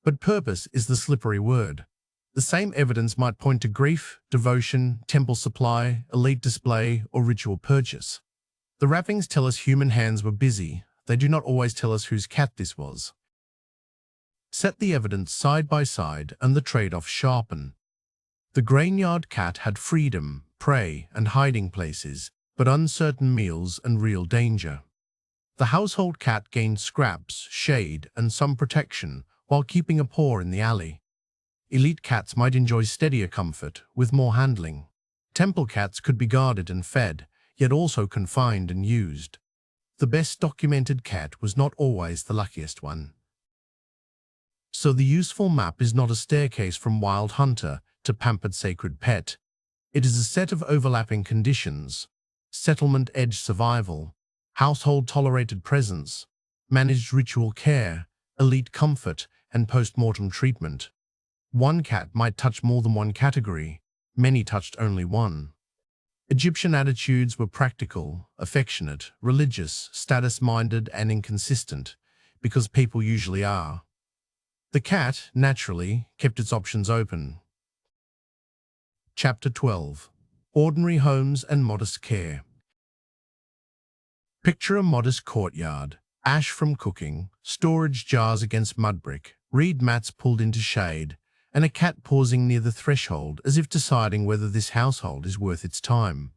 But purpose is the slippery word. The same evidence might point to grief, devotion, temple supply, elite display, or ritual purchase. The wrappings tell us human hands were busy. They do not always tell us whose cat this was. Set the evidence side by side and the trade-off sharpen. The graveyard cat had freedom, prey and hiding places, but uncertain meals and real danger. The household cat gained scraps, shade, and some protection while keeping a paw in the alley. Elite cats might enjoy steadier comfort with more handling. Temple cats could be guarded and fed, yet also confined and used. The best documented cat was not always the luckiest one. So the useful map is not a staircase from wild hunter to pampered sacred pet. It is a set of overlapping conditions: settlement edge survival, household tolerated presence, managed ritual care, elite comfort, and post-mortem treatment. One cat might touch more than one category, many touched only one. Egyptian attitudes were practical, affectionate, religious, status-minded, and inconsistent, because people usually are. The cat, naturally, kept its options open. Chapter 12. Ordinary Homes and Modest Care. Picture a modest courtyard, ash from cooking, storage jars against mud brick, reed mats pulled into shade, and a cat pausing near the threshold as if deciding whether this household is worth its time.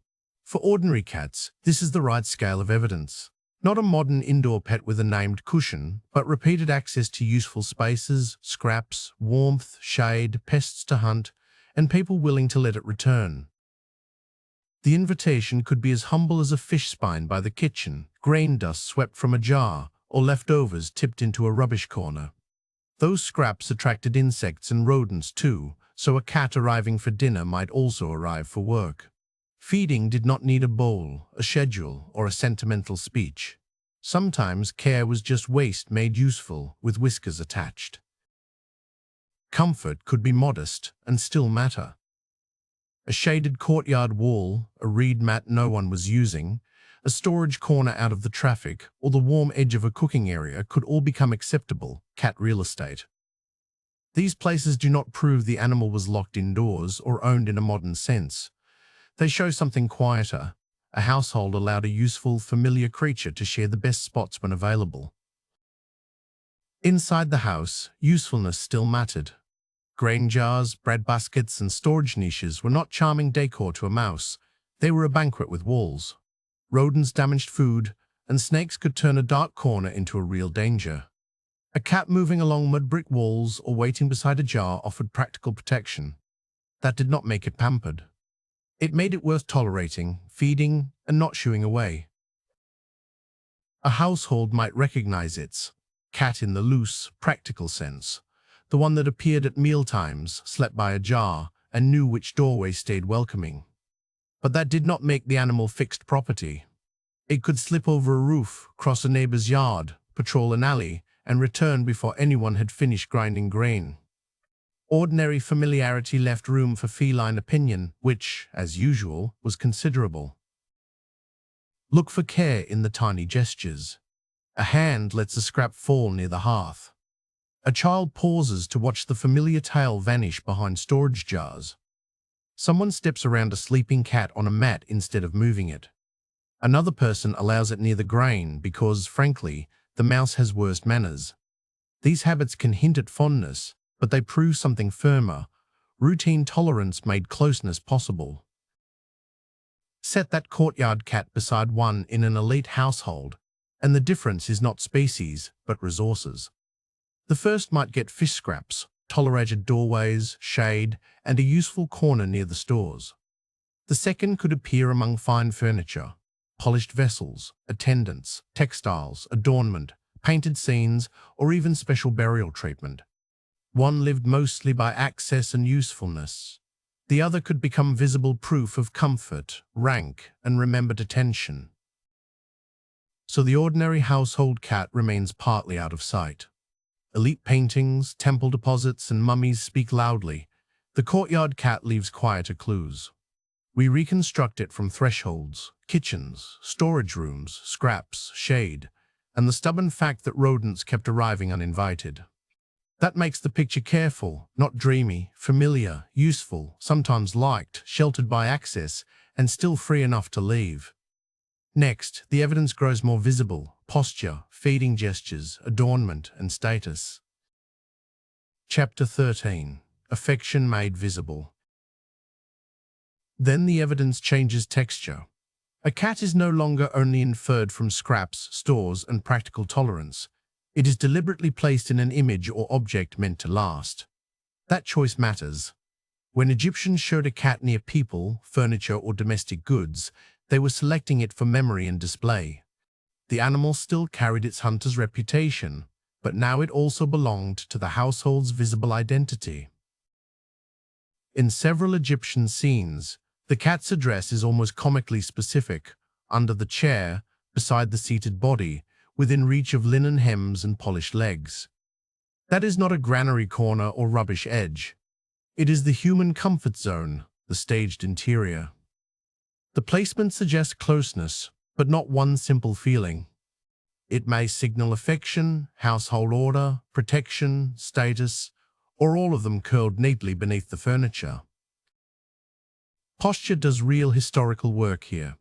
For ordinary cats, this is the right scale of evidence. Not a modern indoor pet with a named cushion, but repeated access to useful spaces, scraps, warmth, shade, pests to hunt, and people willing to let it return. The invitation could be as humble as a fish spine by the kitchen, grain dust swept from a jar, or leftovers tipped into a rubbish corner. Those scraps attracted insects and rodents too, so a cat arriving for dinner might also arrive for work. Feeding did not need a bowl, a schedule, or a sentimental speech. Sometimes care was just waste made useful, with whiskers attached. Comfort could be modest and still matter. A shaded courtyard wall, a reed mat no one was using, a storage corner out of the traffic, or the warm edge of a cooking area could all become acceptable cat real estate. These places do not prove the animal was locked indoors or owned in a modern sense. They show something quieter. A household allowed a useful, familiar creature to share the best spots when available. Inside the house, usefulness still mattered. Grain jars, bread baskets, and storage niches were not charming decor to a mouse. They were a banquet with walls. Rodents damaged food, and snakes could turn a dark corner into a real danger. A cat moving along mud brick walls or waiting beside a jar offered practical protection. That did not make it pampered. It made it worth tolerating, feeding, and not shooing away. A household might recognize its cat in the loose, practical sense, the one that appeared at mealtimes, slept by a jar, and knew which doorway stayed welcoming. But that did not make the animal fixed property. It could slip over a roof, cross a neighbor's yard, patrol an alley, and return before anyone had finished grinding grain. Ordinary familiarity left room for feline opinion, which, as usual, was considerable. Look for care in the tiny gestures. A hand lets a scrap fall near the hearth. A child pauses to watch the familiar tail vanish behind storage jars. Someone steps around a sleeping cat on a mat instead of moving it. Another person allows it near the grain because, frankly, the mouse has worse manners. These habits can hint at fondness, but they prove something firmer. Routine tolerance made closeness possible. Set that courtyard cat beside one in an elite household, and the difference is not species, but resources. The first might get fish scraps, tolerated doorways, shade, and a useful corner near the stores. The second could appear among fine furniture, polished vessels, attendants, textiles, adornment, painted scenes, or even special burial treatment. One lived mostly by access and usefulness. The other could become visible proof of comfort, rank, and remembered attention. So the ordinary household cat remains partly out of sight. Elite paintings, temple deposits, and mummies speak loudly. The courtyard cat leaves quieter clues. We reconstruct it from thresholds, kitchens, storage rooms, scraps, shade, and the stubborn fact that rodents kept arriving uninvited. That makes the picture careful, not dreamy, familiar, useful, sometimes liked, sheltered by access, and still free enough to leave. Next, the evidence grows more visible: posture, feeding gestures, adornment, and status. Chapter 13. Affection Made Visible. Then the evidence changes texture. A cat is no longer only inferred from scraps, stores, and practical tolerance. It is deliberately placed in an image or object meant to last. That choice matters. When Egyptians showed a cat near people, furniture, or domestic goods, they were selecting it for memory and display. The animal still carried its hunter's reputation, but now it also belonged to the household's visible identity. In several Egyptian scenes, the cat's address is almost comically specific: under the chair, beside the seated body, within reach of linen hems and polished legs. That is not a granary corner or rubbish edge. It is the human comfort zone, the staged interior. The placement suggests closeness, but not one simple feeling. It may signal affection, household order, protection, status, or all of them curled neatly beneath the furniture. Posture does real historical work here.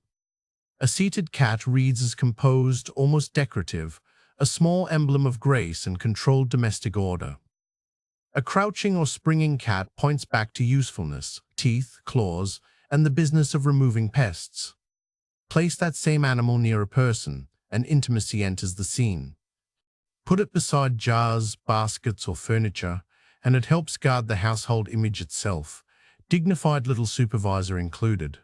A seated cat reads as composed, almost decorative, a small emblem of grace and controlled domestic order. A crouching or springing cat points back to usefulness, teeth, claws, and the business of removing pests. Place that same animal near a person, and intimacy enters the scene. Put it beside jars, baskets, or furniture, and it helps guard the household image itself, dignified little supervisor included.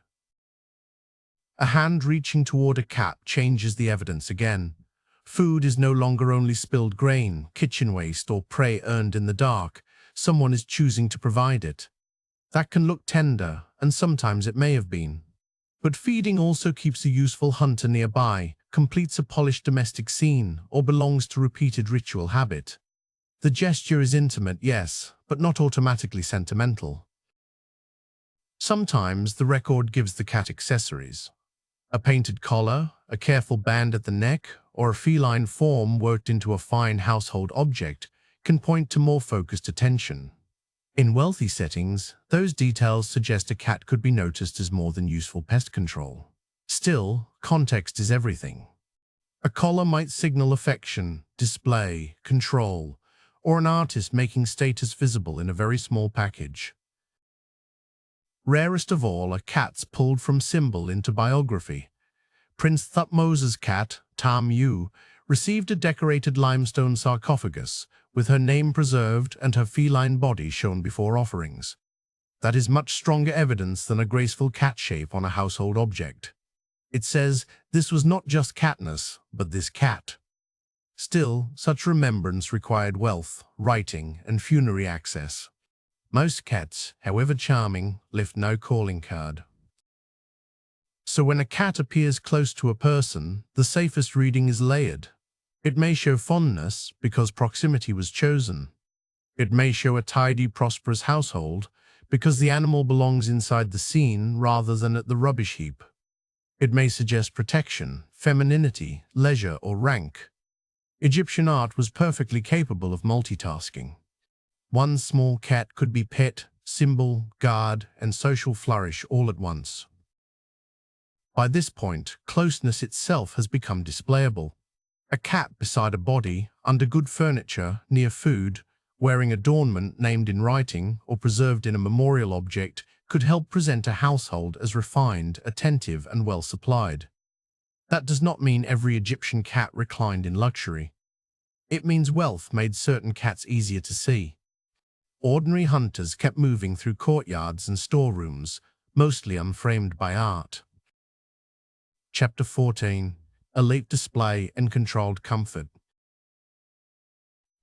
A hand reaching toward a cat changes the evidence again. Food is no longer only spilled grain, kitchen waste, or prey earned in the dark. Someone is choosing to provide it. That can look tender, and sometimes it may have been. But feeding also keeps a useful hunter nearby, completes a polished domestic scene, or belongs to repeated ritual habit. The gesture is intimate, yes, but not automatically sentimental. Sometimes the record gives the cat accessories. A painted collar, a careful band at the neck, or a feline form worked into a fine household object can point to more focused attention. In wealthy settings, those details suggest a cat could be noticed as more than useful pest control. Still, context is everything. A collar might signal affection, display, control, or an artist making status visible in a very small package. Rarest of all are cats pulled from symbol into biography. Prince Thutmose's cat, Tamu, received a decorated limestone sarcophagus, with her name preserved and her feline body shown before offerings. That is much stronger evidence than a graceful cat shape on a household object. It says this was not just catness, but this cat. Still, such remembrance required wealth, writing, and funerary access. Most cats, however charming, left no calling card. So when a cat appears close to a person, the safest reading is layered. It may show fondness because proximity was chosen. It may show a tidy, prosperous household because the animal belongs inside the scene rather than at the rubbish heap. It may suggest protection, femininity, leisure, or rank. Egyptian art was perfectly capable of multitasking. One small cat could be pet, symbol, guard, and social flourish all at once. By this point, closeness itself has become displayable. A cat beside a body, under good furniture, near food, wearing adornment named in writing or preserved in a memorial object could help present a household as refined, attentive, and well-supplied. That does not mean every Egyptian cat reclined in luxury. It means wealth made certain cats easier to see. Ordinary hunters kept moving through courtyards and storerooms, mostly unframed by art. Chapter 14. Elite display and controlled comfort.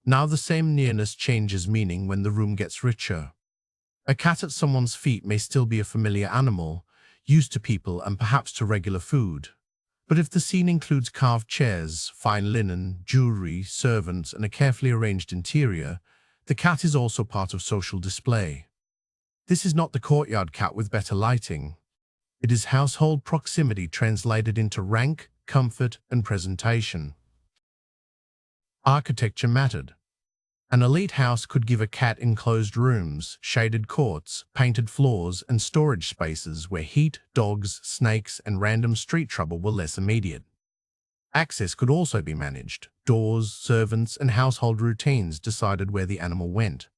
Now the same nearness changes meaning when the room gets richer. A cat at someone's feet may still be a familiar animal, used to people and perhaps to regular food. But if the scene includes carved chairs, fine linen, jewelry, servants, and a carefully arranged interior, the cat is also part of social display. This is not the courtyard cat with better lighting. It is household proximity translated into rank, comfort, and presentation. Architecture mattered. An elite house could give a cat enclosed rooms, shaded courts, painted floors, and storage spaces where heat, dogs, snakes, and random street trouble were less immediate. Access could also be managed. Doors, servants, and household routines decided where the animal went.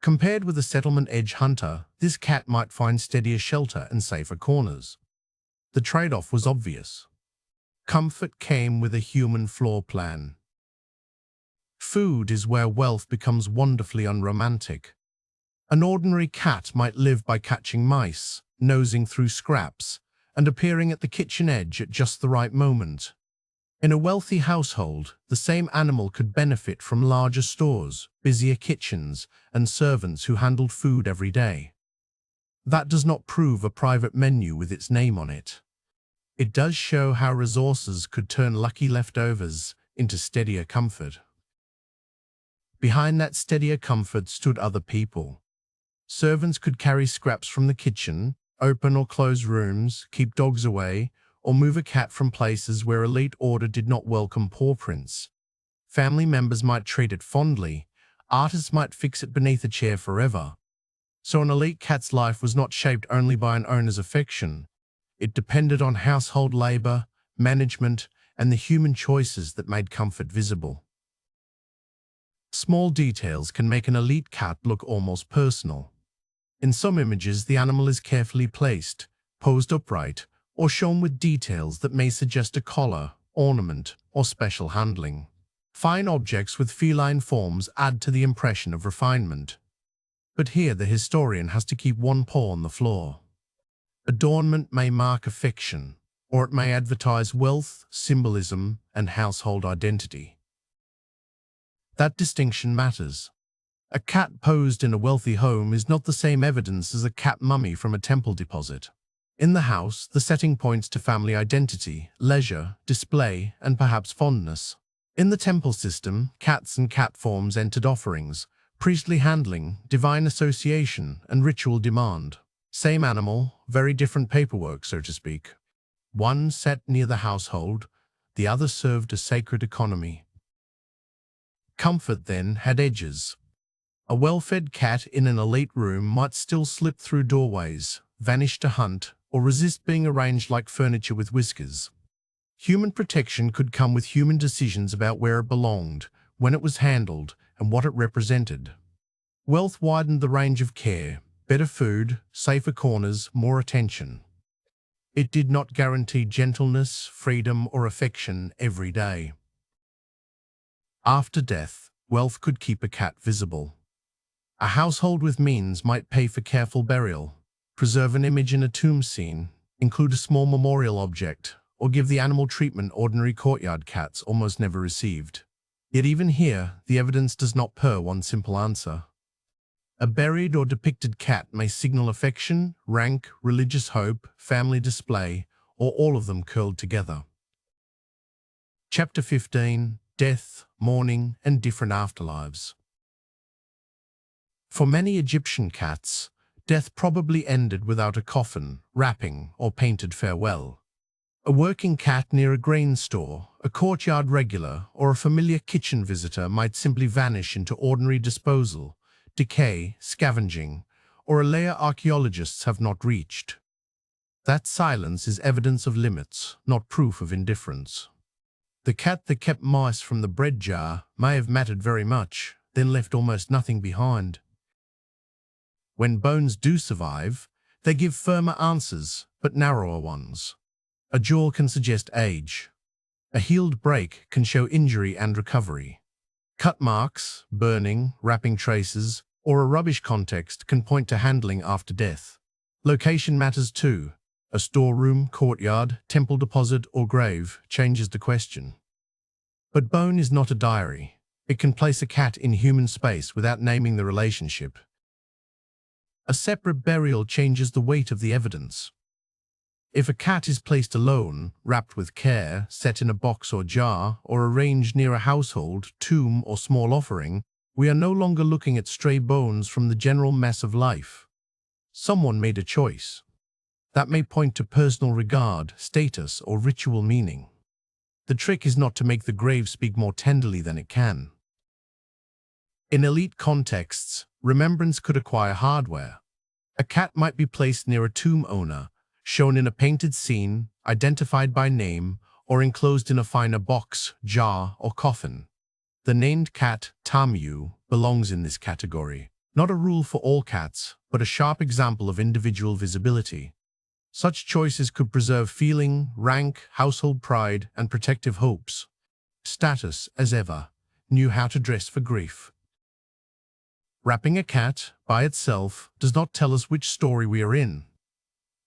Compared with a settlement edge hunter, this cat might find steadier shelter and safer corners. The trade-off was obvious. Comfort came with a human floor plan. Food is where wealth becomes wonderfully unromantic. An ordinary cat might live by catching mice, nosing through scraps, and appearing at the kitchen edge at just the right moment. In a wealthy household, the same animal could benefit from larger stores, busier kitchens, and servants who handled food every day. That does not prove a private menu with its name on it. It does show how resources could turn lucky leftovers into steadier comfort. Behind that steadier comfort stood other people. Servants could carry scraps from the kitchen, open or close rooms, keep dogs away, or move a cat from places where elite order did not welcome paw prints. Family members might treat it fondly. Artists might fix it beneath a chair forever. So an elite cat's life was not shaped only by an owner's affection. It depended on household labor, management, and the human choices that made comfort visible. Small details can make an elite cat look almost personal. In some images, the animal is carefully placed, posed upright, or shown with details that may suggest a collar, ornament, or special handling. Fine objects with feline forms add to the impression of refinement. But here the historian has to keep one paw on the floor. Adornment may mark affection, or it may advertise wealth, symbolism, and household identity. That distinction matters. A cat posed in a wealthy home is not the same evidence as a cat mummy from a temple deposit. In the house, the setting points to family identity, leisure, display, and perhaps fondness. In the temple system, cats and cat forms entered offerings, priestly handling, divine association, and ritual demand. Same animal, very different paperwork, so to speak. One sat near the household, the other served a sacred economy. Comfort, then, had edges. A well-fed cat in an elite room might still slip through doorways, vanish to hunt, or resist being arranged like furniture with whiskers. Human protection could come with human decisions about where it belonged, when it was handled, and what it represented. Wealth widened the range of care, better food, safer corners, more attention. It did not guarantee gentleness, freedom, or affection every day. After death, wealth could keep a cat visible. A household with means might pay for careful burial, preserve an image in a tomb scene, include a small memorial object, or give the animal treatment ordinary courtyard cats almost never received. Yet even here, the evidence does not purr one simple answer. A buried or depicted cat may signal affection, rank, religious hope, family display, or all of them curled together. Chapter 15: Death, Mourning, and Different Afterlives. For many Egyptian cats, death probably ended without a coffin, wrapping, or painted farewell. A working cat near a grain store, a courtyard regular, or a familiar kitchen visitor might simply vanish into ordinary disposal, decay, scavenging, or a layer archaeologists have not reached. That silence is evidence of limits, not proof of indifference. The cat that kept mice from the bread jar may have mattered very much, then left almost nothing behind. When bones do survive, they give firmer answers, but narrower ones. A jaw can suggest age. A healed break can show injury and recovery. Cut marks, burning, wrapping traces, or a rubbish context can point to handling after death. Location matters too. A storeroom, courtyard, temple deposit, or grave changes the question. But bone is not a diary. It can place a cat in human space without naming the relationship. A separate burial changes the weight of the evidence. If a cat is placed alone, wrapped with care, set in a box or jar, or arranged near a household, tomb, or small offering, we are no longer looking at stray bones from the general mess of life. Someone made a choice. That may point to personal regard, status, or ritual meaning. The trick is not to make the grave speak more tenderly than it can. In elite contexts, remembrance could acquire hardware. A cat might be placed near a tomb owner, shown in a painted scene, identified by name, or enclosed in a finer box, jar, or coffin. The named cat, Tamu, belongs in this category. Not a rule for all cats, but a sharp example of individual visibility. Such choices could preserve feeling, rank, household pride, and protective hopes. Status, as ever, knew how to dress for grief. Wrapping a cat, by itself, does not tell us which story we are in.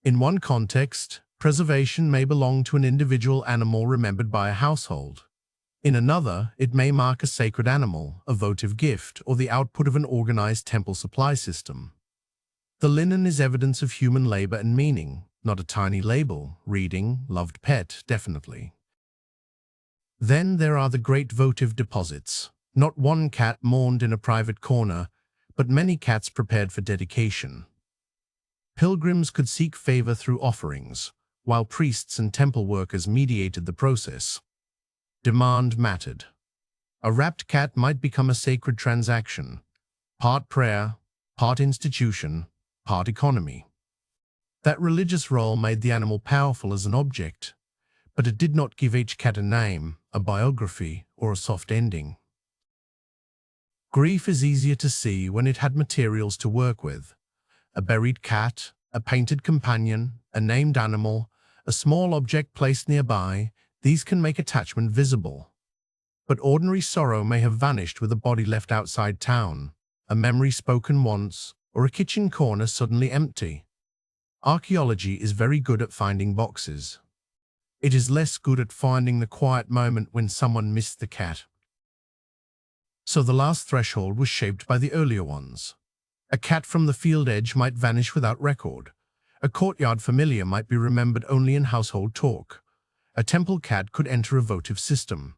In one context, preservation may belong to an individual animal remembered by a household. In another, it may mark a sacred animal, a votive gift, or the output of an organized temple supply system. The linen is evidence of human labor and meaning, not a tiny label, reading, loved pet, definitely. Then there are the great votive deposits. Not one cat mourned in a private corner, but many cats prepared for dedication. Pilgrims could seek favor through offerings, while priests and temple workers mediated the process. Demand mattered. A wrapped cat might become a sacred transaction, part prayer, part institution, part economy. That religious role made the animal powerful as an object, but it did not give each cat a name, a biography, or a soft ending. Grief is easier to see when it had materials to work with. A buried cat, a painted companion, a named animal, a small object placed nearby, these can make attachment visible. But ordinary sorrow may have vanished with a body left outside town, a memory spoken once, or a kitchen corner suddenly empty. Archaeology is very good at finding boxes. It is less good at finding the quiet moment when someone missed the cat. So the last threshold was shaped by the earlier ones. A cat from the field edge might vanish without record. A courtyard familiar might be remembered only in household talk. A temple cat could enter a votive system.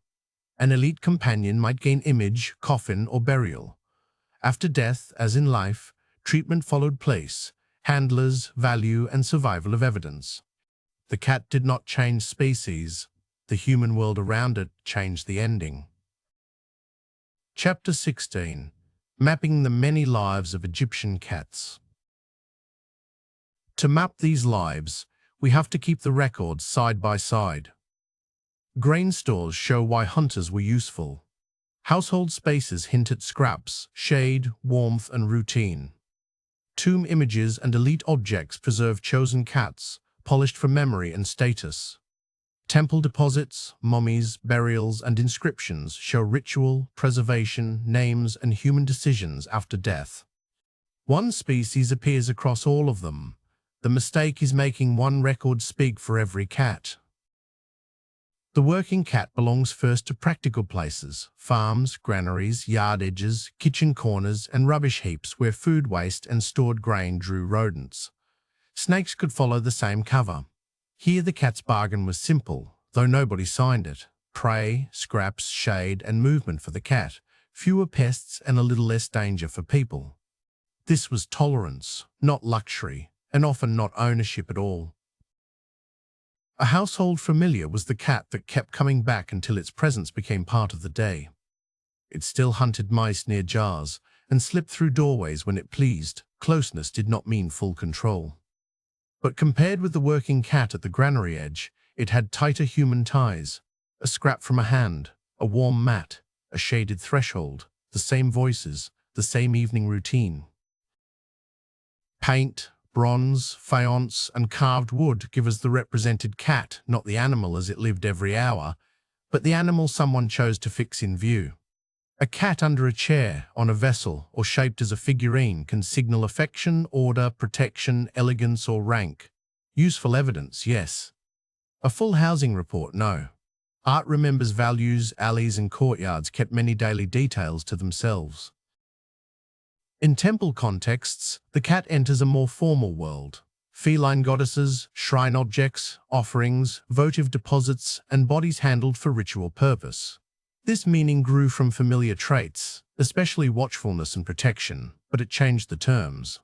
An elite companion might gain image, coffin, or burial. After death, as in life, treatment followed place, handlers, value, and survival of evidence. The cat did not change species. The human world around it changed the ending. Chapter 16. Mapping the many lives of Egyptian cats. To map these lives, we have to keep the records side by side. Grain stores show why hunters were useful. Household spaces hint at scraps, shade, warmth, and routine. Tomb images and elite objects preserve chosen cats, polished for memory and status. Temple deposits, mummies, burials, and inscriptions show ritual, preservation, names, and human decisions after death. One species appears across all of them. The mistake is making one record speak for every cat. The working cat belongs first to practical places, farms, granaries, yard edges, kitchen corners, and rubbish heaps where food waste and stored grain drew rodents. Snakes could follow the same cover. Here the cat's bargain was simple, though nobody signed it. Prey, scraps, shade, and movement for the cat, fewer pests and a little less danger for people. This was tolerance, not luxury, and often not ownership at all. A household familiar was the cat that kept coming back until its presence became part of the day. It still hunted mice near jars and slipped through doorways when it pleased. Closeness did not mean full control. But compared with the working cat at the granary edge, it had tighter human ties. A scrap from a hand, a warm mat, a shaded threshold, the same voices, the same evening routine. Paint, bronze, faience, and carved wood give us the represented cat, not the animal as it lived every hour, but the animal someone chose to fix in view. A cat under a chair, on a vessel, or shaped as a figurine can signal affection, order, protection, elegance, or rank. Useful evidence, yes. A full housing report, no. Art remembers values, alleys, and courtyards kept many daily details to themselves. In temple contexts, the cat enters a more formal world. Feline goddesses, shrine objects, offerings, votive deposits, and bodies handled for ritual purpose. This meaning grew from familiar traits, especially watchfulness and protection, but it changed the terms.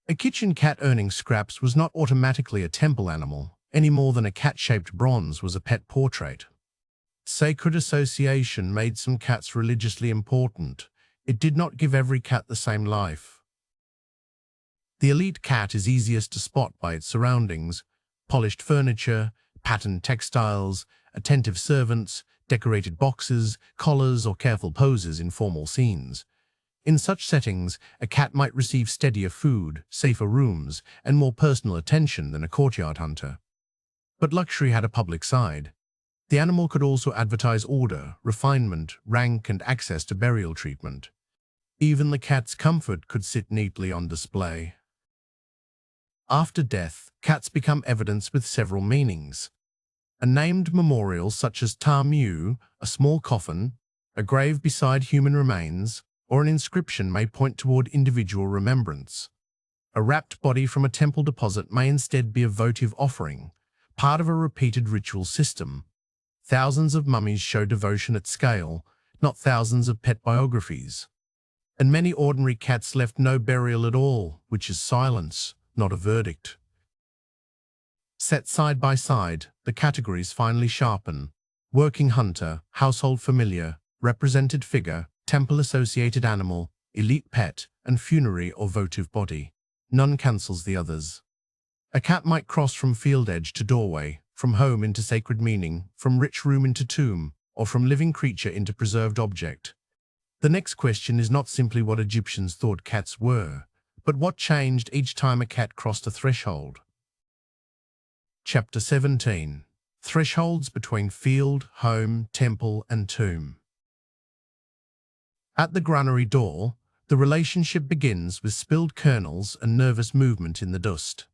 A kitchen cat earning scraps was not automatically a temple animal, any more than a cat-shaped bronze was a pet portrait. Sacred association made some cats religiously important. It did not give every cat the same life. The elite cat is easiest to spot by its surroundings: polished furniture, patterned textiles, attentive servants, decorated boxes, collars, or careful poses in formal scenes. In such settings, a cat might receive steadier food, safer rooms, and more personal attention than a courtyard hunter. But luxury had a public side. The animal could also advertise order, refinement, rank, and access to burial treatment. Even the cat's comfort could sit neatly on display. After death, cats become evidence with several meanings. A named memorial such as Tamu, a small coffin, a grave beside human remains, or an inscription may point toward individual remembrance. A wrapped body from a temple deposit may instead be a votive offering, part of a repeated ritual system. Thousands of mummies show devotion at scale, not thousands of pet biographies. And many ordinary cats left no burial at all, which is silence, not a verdict. Set side by side, the categories finally sharpen. Working hunter, household familiar, represented figure, temple-associated animal, elite pet, and funerary or votive body. None cancels the others. A cat might cross from field edge to doorway, from home into sacred meaning, from rich room into tomb, or from living creature into preserved object. The next question is not simply what Egyptians thought cats were, but what changed each time a cat crossed a threshold. Chapter 17. Thresholds between field, home, temple, and tomb. At the granary door, the relationship begins with spilled kernels and nervous movement in the dust.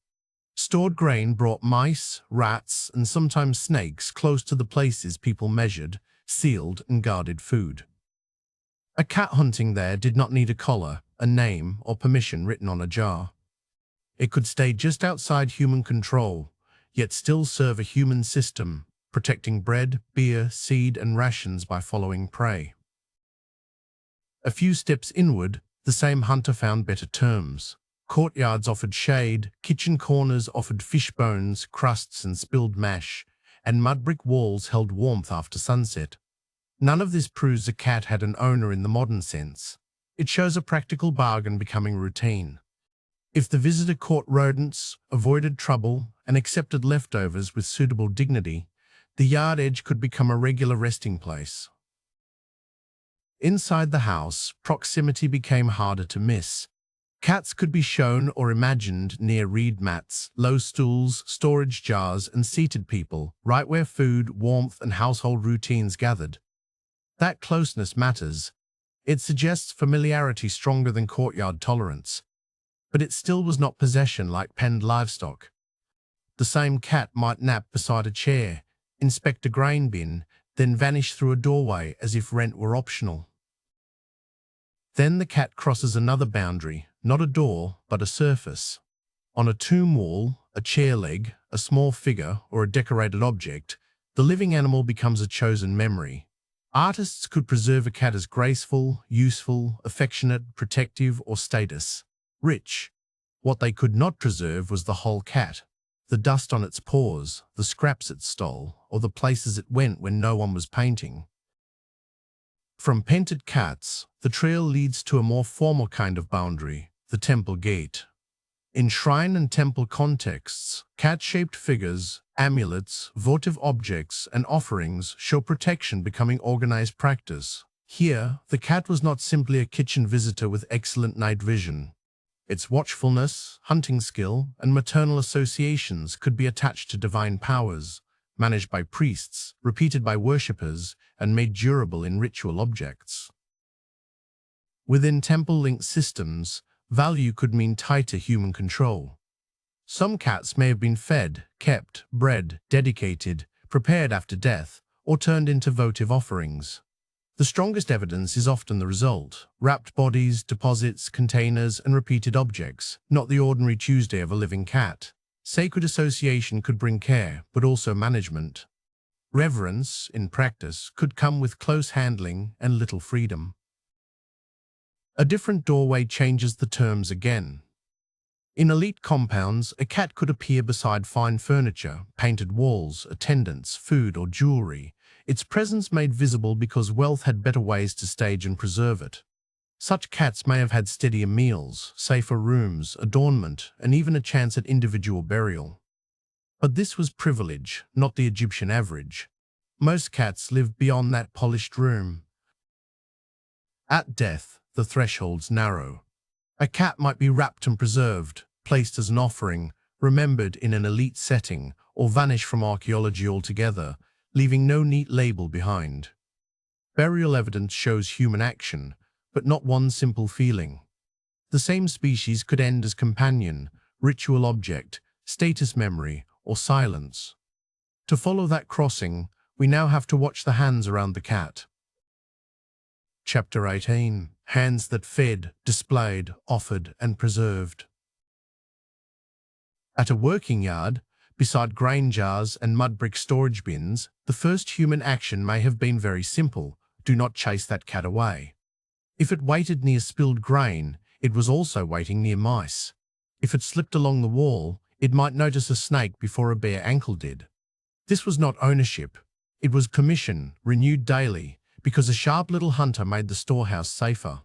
Stored grain brought mice, rats, and sometimes snakes close to the places people measured, sealed, and guarded food. A cat hunting there did not need a collar, a name, or permission written on a jar. It could stay just outside human control, yet still serve a human system, protecting bread, beer, seed, and rations by following prey. A few steps inward, the same hunter found better terms. Courtyards offered shade, kitchen corners offered fish bones, crusts, and spilled mash, and mud brick walls held warmth after sunset. None of this proves a cat had an owner in the modern sense. It shows a practical bargain becoming routine. If the visitor caught rodents, avoided trouble, and accepted leftovers with suitable dignity, the yard edge could become a regular resting place. Inside the house, proximity became harder to miss. Cats could be shown or imagined near reed mats, low stools, storage jars, and seated people, right where food, warmth, and household routines gathered. That closeness matters. It suggests familiarity stronger than courtyard tolerance. But it still was not possession like penned livestock. The same cat might nap beside a chair, inspect a grain bin, then vanish through a doorway as if rent were optional. Then the cat crosses another boundary, not a door, but a surface. On a tomb wall, a chair leg, a small figure, or a decorated object, the living animal becomes a chosen memory. Artists could preserve a cat as graceful, useful, affectionate, protective, or status rich. What they could not preserve was the whole cat. The dust on its paws, the scraps it stole, or the places it went when no one was painting. From painted cats, the trail leads to a more formal kind of boundary, the temple gate. In shrine and temple contexts, cat-shaped figures, amulets, votive objects, and offerings show protection becoming organized practice. Here, the cat was not simply a kitchen visitor with excellent night vision. Its watchfulness, hunting skill, and maternal associations could be attached to divine powers, managed by priests, repeated by worshippers, and made durable in ritual objects. Within temple-linked systems, value could mean tighter human control. Some cats may have been fed, kept, bred, dedicated, prepared after death, or turned into votive offerings. The strongest evidence is often the result: wrapped bodies, deposits, containers, and repeated objects, not the ordinary Tuesday of a living cat. Sacred association could bring care, but also management. Reverence, in practice, could come with close handling and little freedom. A different doorway changes the terms again. In elite compounds, a cat could appear beside fine furniture, painted walls, attendants, food, or jewelry, its presence made visible because wealth had better ways to stage and preserve it. Such cats may have had steadier meals, safer rooms, adornment, and even a chance at individual burial. But this was privilege, not the Egyptian average. Most cats lived beyond that polished room. At death, the thresholds narrow. A cat might be wrapped and preserved, placed as an offering, remembered in an elite setting, or vanish from archaeology altogether, leaving no neat label behind. Burial evidence shows human action, but not one simple feeling. The same species could end as companion, ritual object, status memory, or silence. To follow that crossing, we now have to watch the hands around the cat. Chapter 18. Hands that fed, displayed, offered, and preserved. At a working yard, beside grain jars and mud brick storage bins, the first human action may have been very simple: do not chase that cat away. If it waited near spilled grain, it was also waiting near mice. If it slipped along the wall, it might notice a snake before a bare ankle did. This was not ownership. It was permission, renewed daily, because a sharp little hunter made the storehouse safer.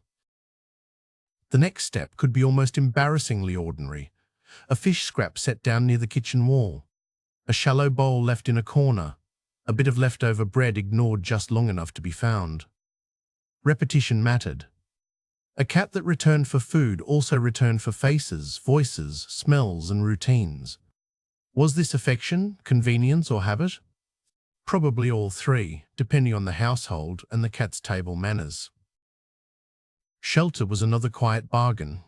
The next step could be almost embarrassingly ordinary. A fish scrap set down near the kitchen wall, a shallow bowl left in a corner, a bit of leftover bread ignored just long enough to be found. Repetition mattered. A cat that returned for food also returned for faces, voices, smells, and routines. Was this affection, convenience, or habit? Probably all three, depending on the household and the cat's table manners. Shelter was another quiet bargain.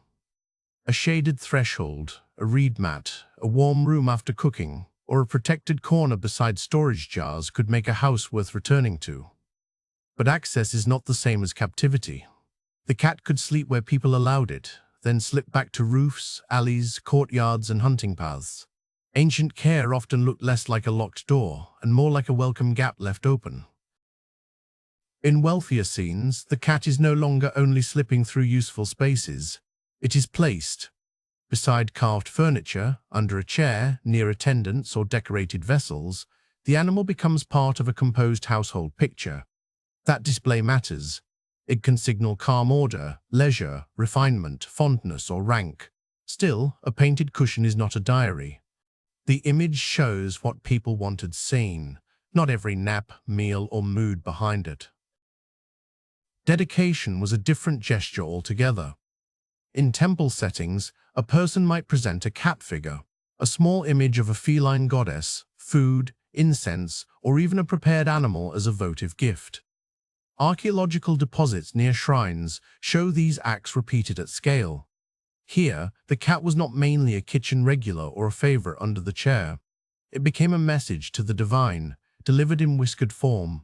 A shaded threshold, a reed mat, a warm room after cooking, or a protected corner beside storage jars could make a house worth returning to. But access is not the same as captivity. The cat could sleep where people allowed it, then slip back to roofs, alleys, courtyards, and hunting paths. Ancient care often looked less like a locked door and more like a welcome gap left open. In wealthier scenes, the cat is no longer only slipping through useful spaces. It is placed beside carved furniture, under a chair, near attendants, or decorated vessels. The animal becomes part of a composed household picture. That display matters. It can signal calm order, leisure, refinement, fondness, or rank. Still, a painted cushion is not a diary. The image shows what people wanted seen, not every nap, meal, or mood behind it. Dedication was a different gesture altogether. In temple settings, a person might present a cat figure, a small image of a feline goddess, food, incense, or even a prepared animal as a votive gift. Archaeological deposits near shrines show these acts repeated at scale. Here, the cat was not mainly a kitchen regular or a favorite under the chair. It became a message to the divine, delivered in whiskered form.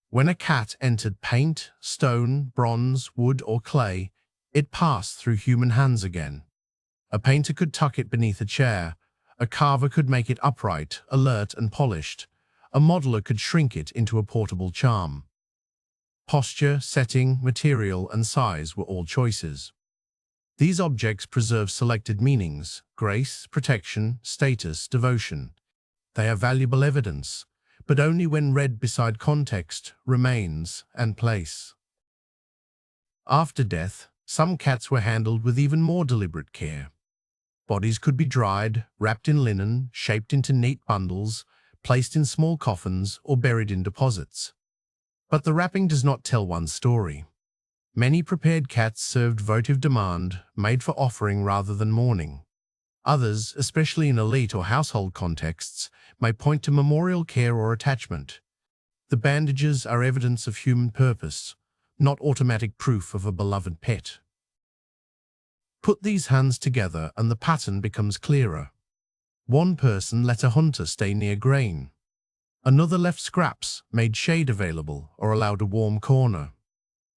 When a cat entered paint, stone, bronze, wood, or clay, it passed through human hands again. A painter could tuck it beneath a chair. A carver could make it upright, alert, and polished. A modeler could shrink it into a portable charm. Posture, setting, material, and size were all choices. These objects preserve selected meanings: grace, protection, status, devotion. They are valuable evidence, but only when read beside context, remains, and place. After death, some cats were handled with even more deliberate care. Bodies could be dried, wrapped in linen, shaped into neat bundles, placed in small coffins, or buried in deposits. But the wrapping does not tell one story. Many prepared cats served votive demand, made for offering rather than mourning. Others, especially in elite or household contexts, may point to memorial care or attachment. The bandages are evidence of human purpose, not automatic proof of a beloved pet. Put these hands together and the pattern becomes clearer. One person let a hunter stay near grain. Another left scraps, made shade available, or allowed a warm corner.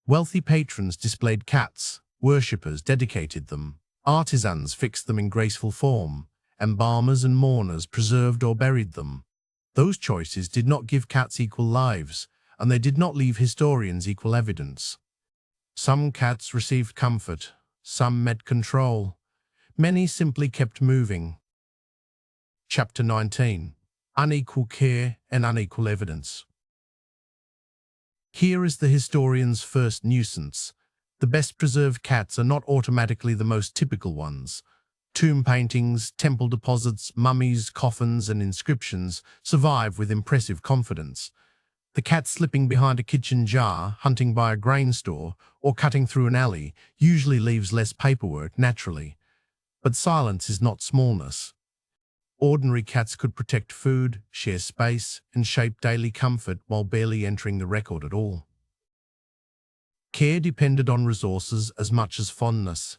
Wealthy patrons displayed cats, worshippers dedicated them, artisans fixed them in graceful form, embalmers and mourners preserved or buried them. Those choices did not give cats equal lives, and they did not leave historians equal evidence. Some cats received comfort, some met control. Many simply kept moving. Chapter 19. Unequal care and unequal evidence. Here is the historian's first nuisance. The best preserved cats are not automatically the most typical ones. Tomb paintings, temple deposits, mummies, coffins, and inscriptions survive with impressive confidence. The cat slipping behind a kitchen jar, hunting by a grain store, or cutting through an alley usually leaves less paperwork naturally. But silence is not smallness. Ordinary cats could protect food, share space, and shape daily comfort while barely entering the record at all. Care depended on resources as much as fondness.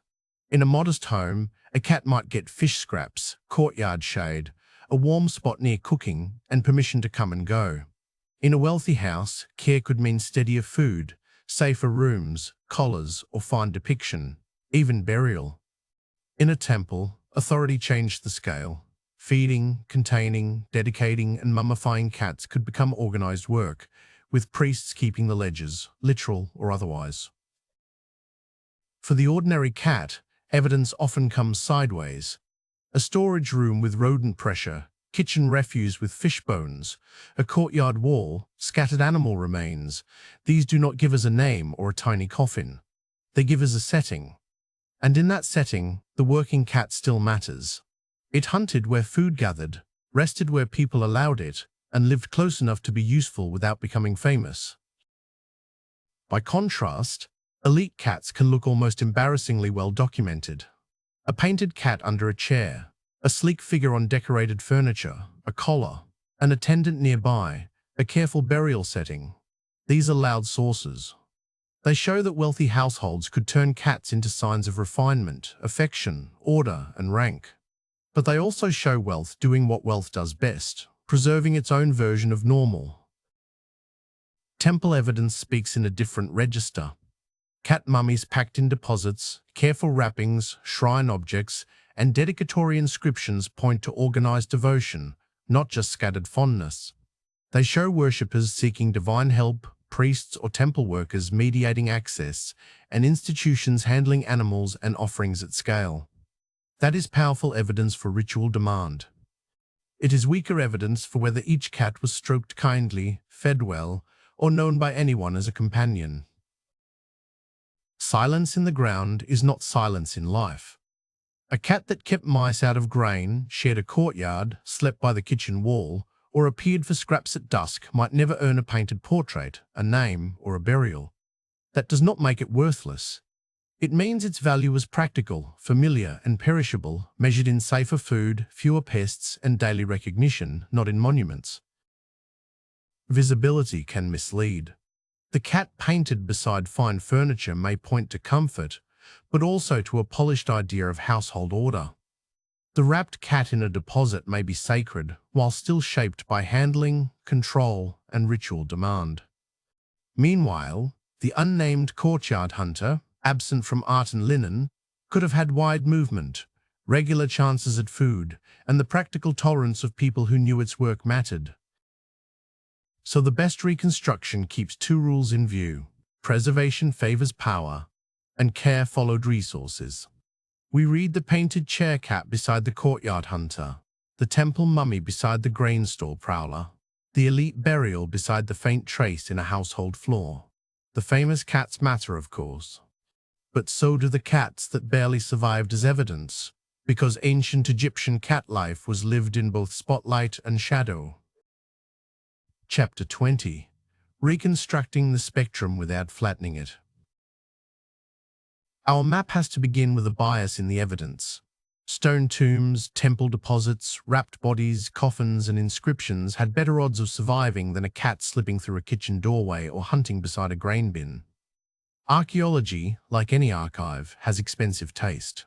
In a modest home, a cat might get fish scraps, courtyard shade, a warm spot near cooking, and permission to come and go. In a wealthy house, care could mean steadier food, safer rooms, collars, or fine depiction, even burial. In a temple, authority changed the scale. Feeding, containing, dedicating, and mummifying cats could become organized work, with priests keeping the ledgers, literal or otherwise. For the ordinary cat, evidence often comes sideways. A storage room with rodent pressure, kitchen refuse with fish bones, a courtyard wall, scattered animal remains. These do not give us a name or a tiny coffin. They give us a setting. And in that setting, the working cat still matters. It hunted where food gathered, rested where people allowed it, and lived close enough to be useful without becoming famous. By contrast, elite cats can look almost embarrassingly well documented. A painted cat under a chair, a sleek figure on decorated furniture, a collar, an attendant nearby, a careful burial setting. These are loud sources. They show that wealthy households could turn cats into signs of refinement, affection, order, and rank. But they also show wealth doing what wealth does best, preserving its own version of normal. Temple evidence speaks in a different register. Cat mummies packed in deposits, careful wrappings, shrine objects, and dedicatory inscriptions point to organized devotion, not just scattered fondness. They show worshippers seeking divine help, priests or temple workers mediating access, and institutions handling animals and offerings at scale. That is powerful evidence for ritual demand. It is weaker evidence for whether each cat was stroked kindly, fed well, or known by anyone as a companion. Silence in the ground is not silence in life. A cat that kept mice out of grain, shared a courtyard, slept by the kitchen wall, or appeared for scraps at dusk might never earn a painted portrait, a name, or a burial. That does not make it worthless. It means its value was practical, familiar, and perishable, measured in safer food, fewer pests, and daily recognition, not in monuments. Visibility can mislead. The cat painted beside fine furniture may point to comfort, but also to a polished idea of household order. The wrapped cat in a deposit may be sacred, while still shaped by handling, control, and ritual demand. Meanwhile, the unnamed courtyard hunter, absent from art and linen, could have had wide movement, regular chances at food, and the practical tolerance of people who knew its work mattered. So the best reconstruction keeps two rules in view: preservation favors power, and care followed resources. We read the painted chair cat beside the courtyard hunter, the temple mummy beside the grain store prowler, the elite burial beside the faint trace in a household floor. The famous cats matter, of course. But so do the cats that barely survived as evidence, because ancient Egyptian cat life was lived in both spotlight and shadow. Chapter 20. Reconstructing the spectrum without flattening it. Our map has to begin with a bias in the evidence. Stone tombs, temple deposits, wrapped bodies, coffins, and inscriptions had better odds of surviving than a cat slipping through a kitchen doorway or hunting beside a grain bin. Archaeology, like any archive, has expensive taste.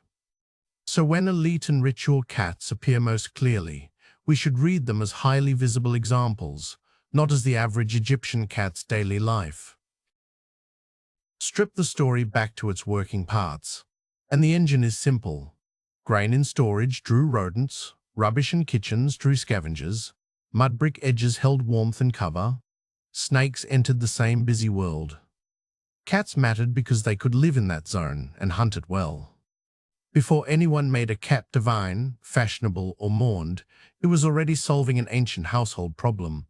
So when elite and ritual cats appear most clearly, we should read them as highly visible examples, not as the average Egyptian cat's daily life. Strip the story back to its working parts, and the engine is simple. Grain in storage drew rodents, rubbish in kitchens drew scavengers, mud brick edges held warmth and cover, snakes entered the same busy world. Cats mattered because they could live in that zone and hunt it well. Before anyone made a cat divine, fashionable, or mourned, it was already solving an ancient household problem.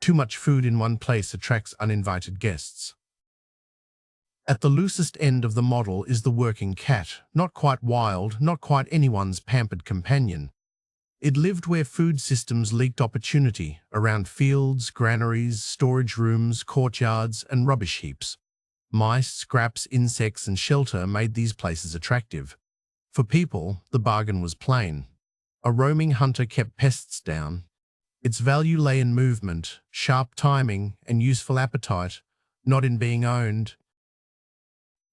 Too much food in one place attracts uninvited guests. At the loosest end of the model is the working cat, not quite wild, not quite anyone's pampered companion. It lived where food systems leaked opportunity, around fields, granaries, storage rooms, courtyards, and rubbish heaps. Mice, scraps, insects, and shelter made these places attractive. For people, the bargain was plain. A roaming hunter kept pests down. Its value lay in movement, sharp timing, and useful appetite, not in being owned.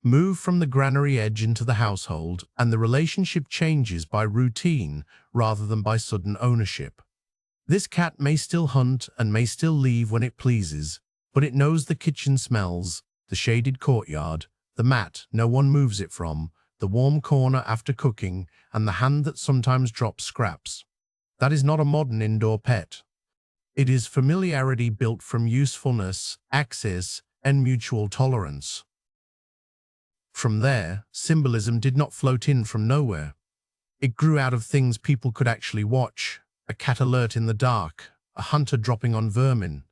Move from the granary edge into the household, and the relationship changes by routine rather than by sudden ownership. This cat may still hunt and may still leave when it pleases, but it knows the kitchen smells, the shaded courtyard, the mat no one moves it from, the warm corner after cooking, and the hand that sometimes drops scraps. That is not a modern indoor pet. It is familiarity built from usefulness, access, and mutual tolerance. From there, symbolism did not float in from nowhere. It grew out of things people could actually watch: a cat alert in the dark, a hunter dropping on vermin,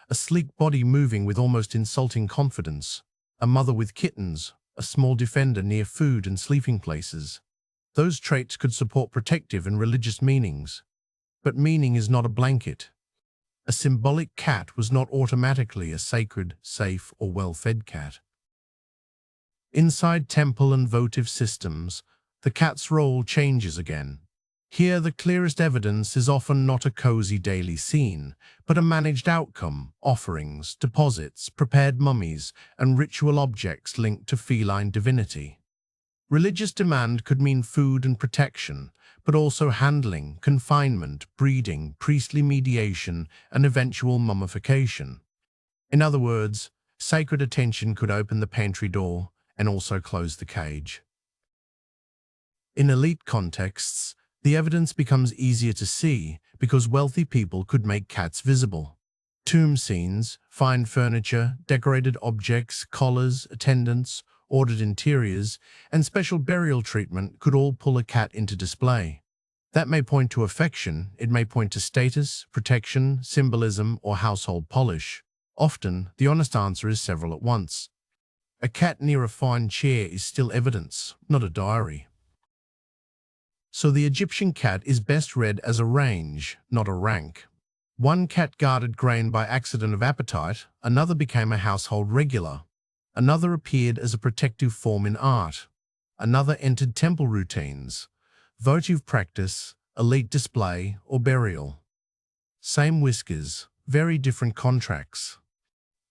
a sleek body moving with almost insulting confidence, a mother with kittens, a small defender near food and sleeping places. Those traits could support protective and religious meanings. But meaning is not a blanket. A symbolic cat was not automatically a sacred, safe, or well-fed cat. Inside temple and votive systems, the cat's role changes again. Here, the clearest evidence is often not a cozy daily scene, but a managed outcome: offerings, deposits, prepared mummies, and ritual objects linked to feline divinity. Religious demand could mean food and protection, but also handling, confinement, breeding, priestly mediation, and eventual mummification. In other words, sacred attention could open the pantry door and also close the cage. In elite contexts, the evidence becomes easier to see because wealthy people could make cats visible. Tomb scenes, fine furniture, decorated objects, collars, attendants, ordered interiors, and special burial treatment could all pull a cat into display. That may point to affection, it may point to status, protection, symbolism, or household polish. Often, the honest answer is several at once. A cat near a fine chair is still evidence, not a diary. So the Egyptian cat is best read as a range, not a rank. One cat guarded grain by accident of appetite, another became a household regular. Another appeared as a protective form in art. Another entered temple routines, votive practice, elite display, or burial. Same whiskers, very different contracts.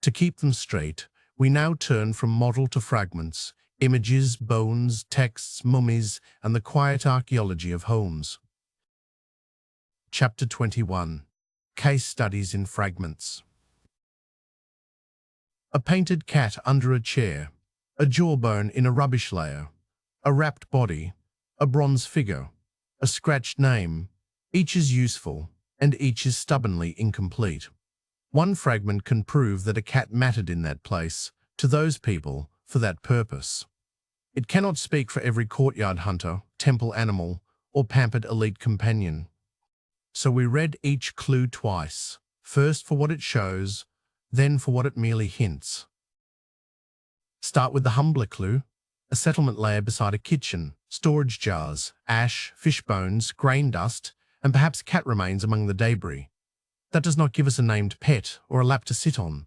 To keep them straight, we now turn from model to fragments, images, bones, texts, mummies, and the quiet archaeology of homes. Chapter 21. Case Studies in Fragments. A painted cat under a chair, a jawbone in a rubbish layer, a wrapped body, a bronze figure, a scratched name. Each is useful, and each is stubbornly incomplete. One fragment can prove that a cat mattered in that place, to those people, for that purpose. It cannot speak for every courtyard hunter, temple animal, or pampered elite companion. So we read each clue twice, first for what it shows, then for what it merely hints. Start with the humbler clue: a settlement layer beside a kitchen, storage jars, ash, fish bones, grain dust, and perhaps cat remains among the debris. That does not give us a named pet or a lap to sit on.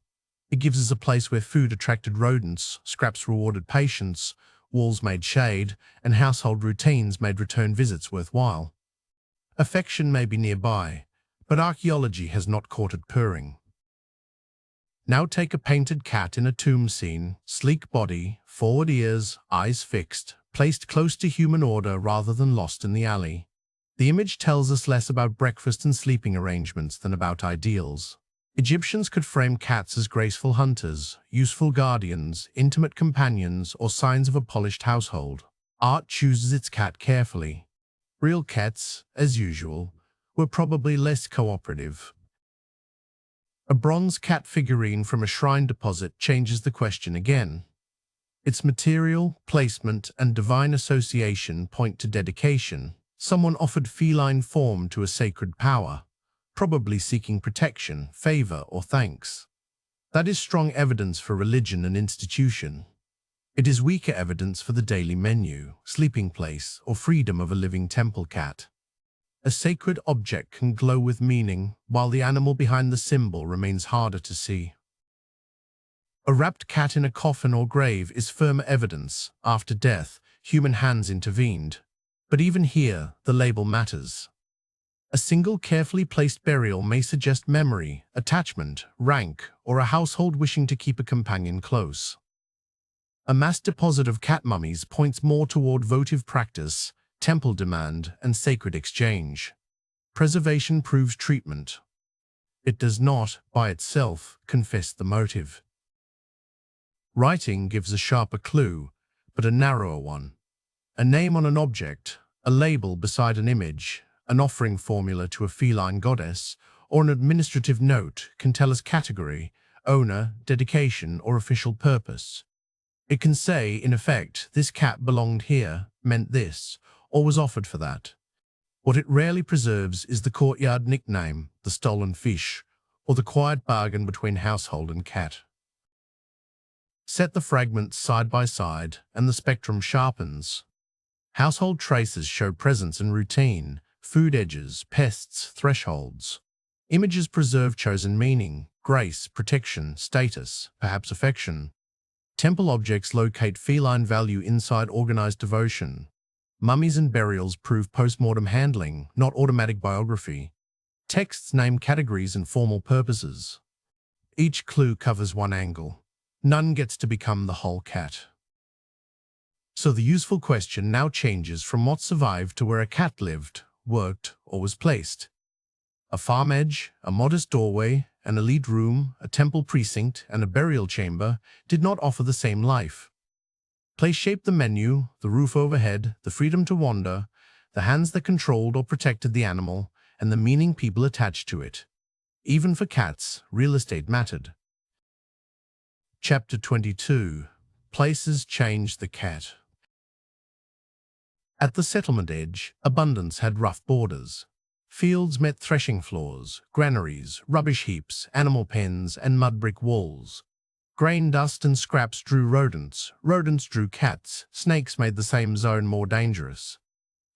It gives us a place where food attracted rodents, scraps rewarded patience, walls made shade, and household routines made return visits worthwhile. Affection may be nearby, but archaeology has not caught it purring. Now take a painted cat in a tomb scene: sleek body, forward ears, eyes fixed, placed close to human order rather than lost in the alley. The image tells us less about breakfast and sleeping arrangements than about ideals. Egyptians could frame cats as graceful hunters, useful guardians, intimate companions, or signs of a polished household. Art chooses its cat carefully. Real cats, as usual, were probably less cooperative. A bronze cat figurine from a shrine deposit changes the question again. Its material, placement, and divine association point to dedication. Someone offered feline form to a sacred power, probably seeking protection, favor, or thanks. That is strong evidence for religion and institution. It is weaker evidence for the daily menu, sleeping place, or freedom of a living temple cat. A sacred object can glow with meaning, while the animal behind the symbol remains harder to see. A wrapped cat in a coffin or grave is firm evidence. After death, human hands intervened. But even here, the label matters. A single carefully placed burial may suggest memory, attachment, rank, or a household wishing to keep a companion close. A mass deposit of cat mummies points more toward votive practice, temple demand, and sacred exchange. Preservation proves treatment. It does not, by itself, confess the motive. Writing gives a sharper clue, but a narrower one. A name on an object, a label beside an image, an offering formula to a feline goddess, or an administrative note can tell us category, owner, dedication, or official purpose. It can say, in effect, this cat belonged here, meant this, or was offered for that. What it rarely preserves is the courtyard nickname, the stolen fish, or the quiet bargain between household and cat. Set the fragments side by side, and the spectrum sharpens. Household traces show presence and routine, food edges, pests, thresholds. Images preserve chosen meaning, grace, protection, status, perhaps affection. Temple objects locate feline value inside organized devotion. Mummies and burials prove post-mortem handling, not automatic biography. Texts name categories and formal purposes. Each clue covers one angle. None gets to become the whole cat. So the useful question now changes from what survived to where a cat lived, worked, or was placed. A farm edge, a modest doorway, an elite room, a temple precinct, and a burial chamber did not offer the same life. Place shaped the menu, the roof overhead, the freedom to wander, the hands that controlled or protected the animal, and the meaning people attached to it. Even for cats, real estate mattered. Chapter 22. Places changed the cat. At the settlement edge, abundance had rough borders. Fields met threshing floors, granaries, rubbish heaps, animal pens, and mud brick walls. Grain dust and scraps drew rodents, rodents drew cats, snakes made the same zone more dangerous.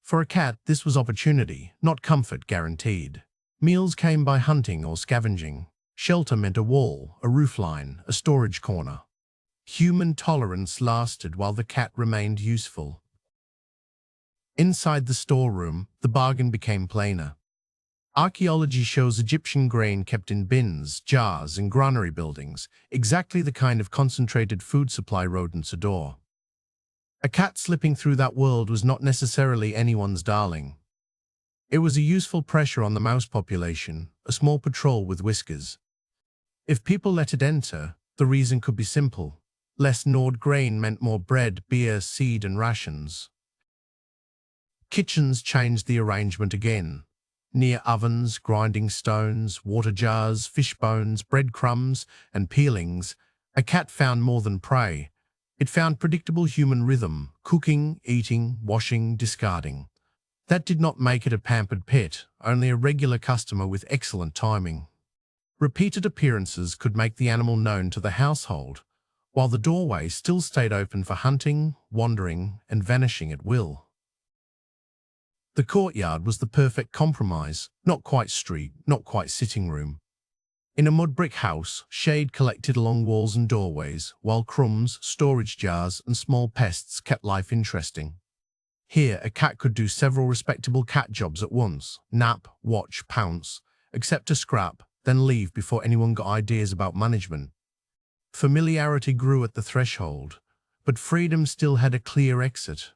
For a cat, this was opportunity, not comfort guaranteed. Meals came by hunting or scavenging. Shelter meant a wall, a roofline, a storage corner. Human tolerance lasted while the cat remained useful. Inside the storeroom, the bargain became plainer. Archaeology shows Egyptian grain kept in bins, jars, and granary buildings, exactly the kind of concentrated food supply rodents adore. A cat slipping through that world was not necessarily anyone's darling. It was a useful pressure on the mouse population, a small patrol with whiskers. If people let it enter, the reason could be simple. Less gnawed grain meant more bread, beer, seed, and rations. Kitchens changed the arrangement again. Near ovens, grinding stones, water jars, fish bones, breadcrumbs, and peelings, a cat found more than prey. It found predictable human rhythm, cooking, eating, washing, discarding. That did not make it a pampered pet, only a regular customer with excellent timing. Repeated appearances could make the animal known to the household, while the doorway still stayed open for hunting, wandering, and vanishing at will. The courtyard was the perfect compromise, not quite street, not quite sitting room. In a mud brick house, shade collected along walls and doorways, while crumbs, storage jars, and small pests kept life interesting. Here, a cat could do several respectable cat jobs at once: nap, watch, pounce, accept a scrap, then leave before anyone got ideas about management. Familiarity grew at the threshold, but freedom still had a clear exit.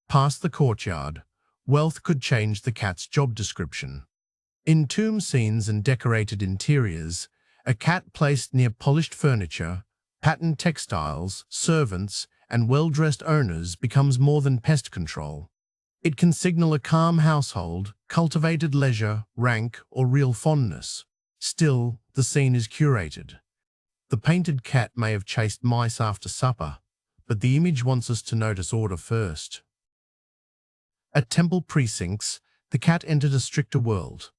Past the courtyard, wealth could change the cat's job description. In tomb scenes and decorated interiors, a cat placed near polished furniture, patterned textiles, servants, and well-dressed owners becomes more than pest control. It can signal a calm household, cultivated leisure, rank, or real fondness. Still, the scene is curated. The painted cat may have chased mice after supper, but the image wants us to notice order first. At temple precincts, the cat entered a stricter world.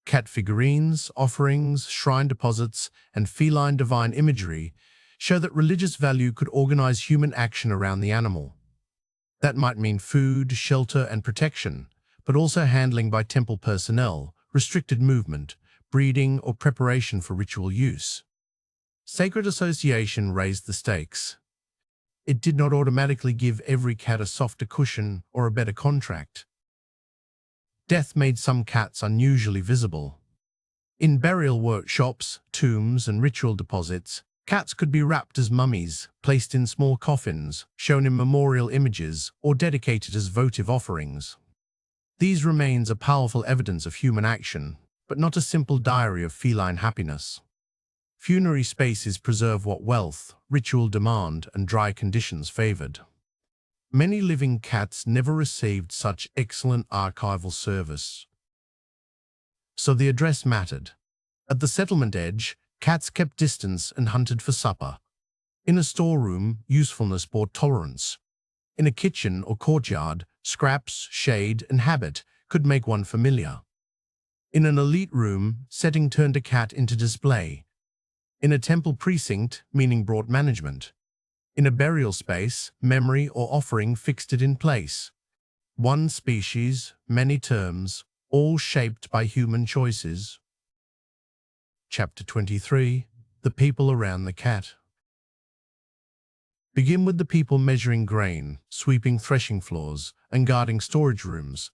Cat figurines, offerings, shrine deposits, and feline divine imagery show that religious value could organize human action around the animal. That might mean food, shelter, and protection, but also handling by temple personnel, restricted movement, breeding, or preparation for ritual use. Sacred association raised the stakes. It did not automatically give every cat a softer cushion or a better contract. Death made some cats unusually visible. In burial workshops, tombs, and ritual deposits, cats could be wrapped as mummies, placed in small coffins, shown in memorial images, or dedicated as votive offerings. These remains are powerful evidence of human action, but not a simple diary of feline happiness. Funerary spaces preserve what wealth, ritual demand, and dry conditions favored. Many living cats never received such excellent archival service. So the address mattered. At the settlement edge, cats kept distance and hunted for supper. In a storeroom, usefulness brought tolerance. In a kitchen or courtyard, scraps, shade, and habit could make one familiar. In an elite room, setting turned a cat into display. In a temple precinct, meaning brought management. In a burial space, memory or offering fixed it in place. One species, many terms, all shaped by human choices. Chapter 23. The people around the cat. Begin with the people measuring grain, sweeping threshing floors, and guarding storage rooms.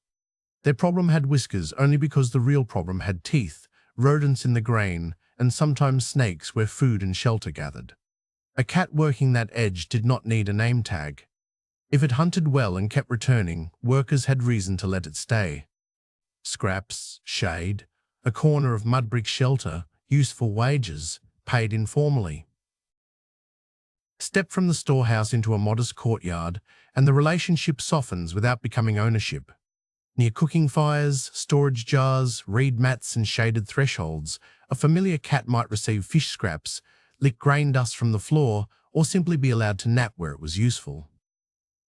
Their problem had whiskers only because the real problem had teeth, rodents in the grain, and sometimes snakes where food and shelter gathered. A cat working that edge did not need a name tag. If it hunted well and kept returning, workers had reason to let it stay. Scraps, shade, a corner of mud brick shelter, useful wages, paid informally. Step from the storehouse into a modest courtyard, and the relationship softens without becoming ownership. Near cooking fires, storage jars, reed mats, and shaded thresholds, a familiar cat might receive fish scraps, lick grain dust from the floor, or simply be allowed to nap where it was useful.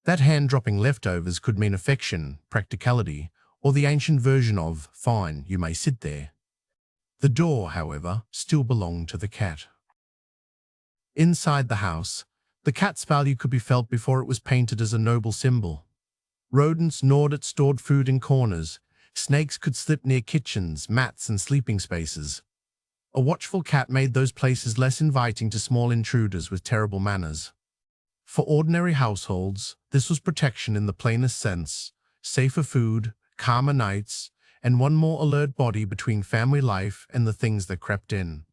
That hand-dropping leftovers could mean affection, practicality, or the ancient version of, "Fine, you may sit there." The door, however, still belonged to the cat. Inside the house, the cat's value could be felt before it was painted as a noble symbol. Rodents gnawed at stored food in corners. Snakes could slip near kitchens, mats, and sleeping spaces. A watchful cat made those places less inviting to small intruders with terrible manners. For ordinary households, this was protection in the plainest sense: safer food, calmer nights, and one more alert body between family life and the things that crept in.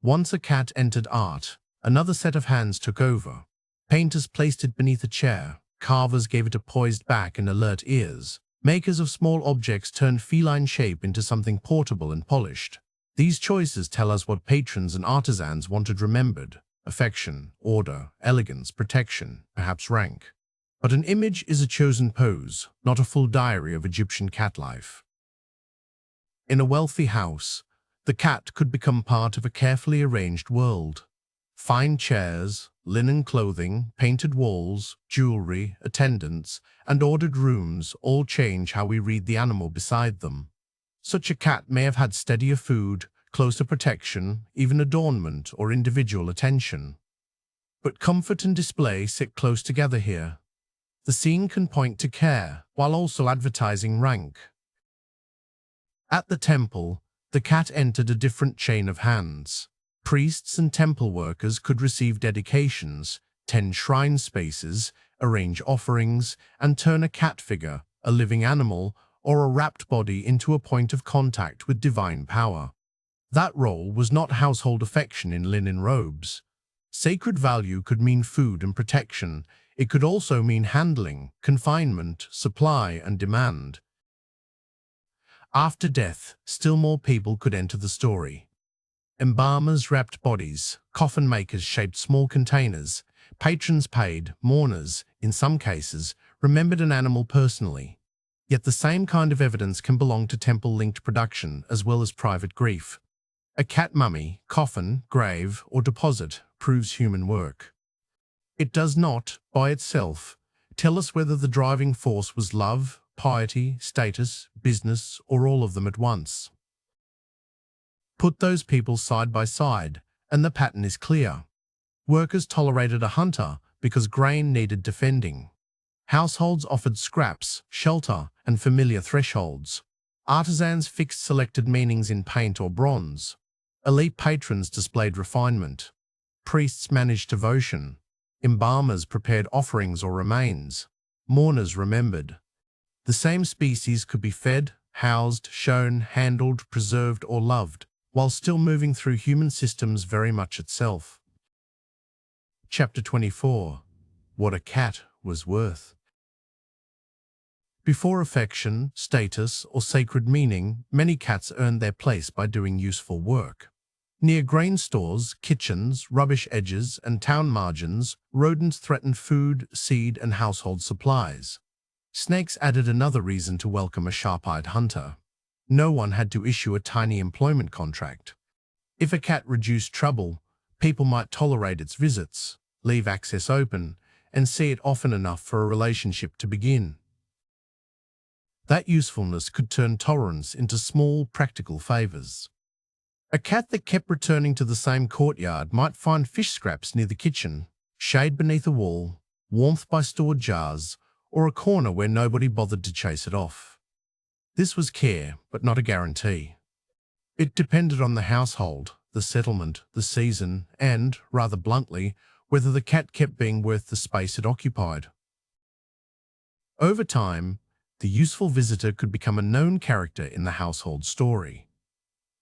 Once a cat entered art, another set of hands took over. Painters placed it beneath a chair. Carvers gave it a poised back and alert ears. Makers of small objects turned feline shape into something portable and polished. These choices tell us what patrons and artisans wanted remembered: affection, order, elegance, protection, perhaps rank. But an image is a chosen pose, not a full diary of Egyptian cat life. In a wealthy house, the cat could become part of a carefully arranged world. Fine chairs, linen clothing, painted walls, jewelry, attendants, and ordered rooms all change how we read the animal beside them. Such a cat may have had steadier food, closer protection, even adornment or individual attention. But comfort and display sit close together here. The scene can point to care, while also advertising rank. At the temple, the cat entered a different chain of hands. Priests and temple workers could receive dedications, tend shrine spaces, arrange offerings, and turn a cat figure, a living animal, or a wrapped body into a point of contact with divine power. That role was not household affection in linen robes. Sacred value could mean food and protection. It could also mean handling, confinement, supply, and demand. After death, still more people could enter the story. Embalmers wrapped bodies, coffin makers shaped small containers, patrons paid, mourners, in some cases, remembered an animal personally. Yet the same kind of evidence can belong to temple-linked production as well as private grief. A cat mummy, coffin, grave, or deposit proves human work. It does not, by itself, tell us whether the driving force was love, piety, status, business, or all of them at once. Put those people side by side, and the pattern is clear. Workers tolerated a hunter because grain needed defending. Households offered scraps, shelter, and familiar thresholds. Artisans fixed selected meanings in paint or bronze. Elite patrons displayed refinement. Priests managed devotion. Embalmers prepared offerings or remains. Mourners remembered. The same species could be fed, housed, shown, handled, preserved, or loved, while still moving through human systems very much itself. Chapter 24. What a cat was worth. Before affection, status, or sacred meaning, many cats earned their place by doing useful work. Near grain stores, kitchens, rubbish edges, and town margins, rodents threatened food, seed, and household supplies. Snakes added another reason to welcome a sharp-eyed hunter. No one had to issue a tiny employment contract. If a cat reduced trouble, people might tolerate its visits, leave access open, and see it often enough for a relationship to begin. That usefulness could turn tolerance into small, practical favors. A cat that kept returning to the same courtyard might find fish scraps near the kitchen, shade beneath a wall, warmth by stored jars, or a corner where nobody bothered to chase it off. This was care, but not a guarantee. It depended on the household, the settlement, the season, and, rather bluntly, whether the cat kept being worth the space it occupied. Over time, the useful visitor could become a known character in the household story.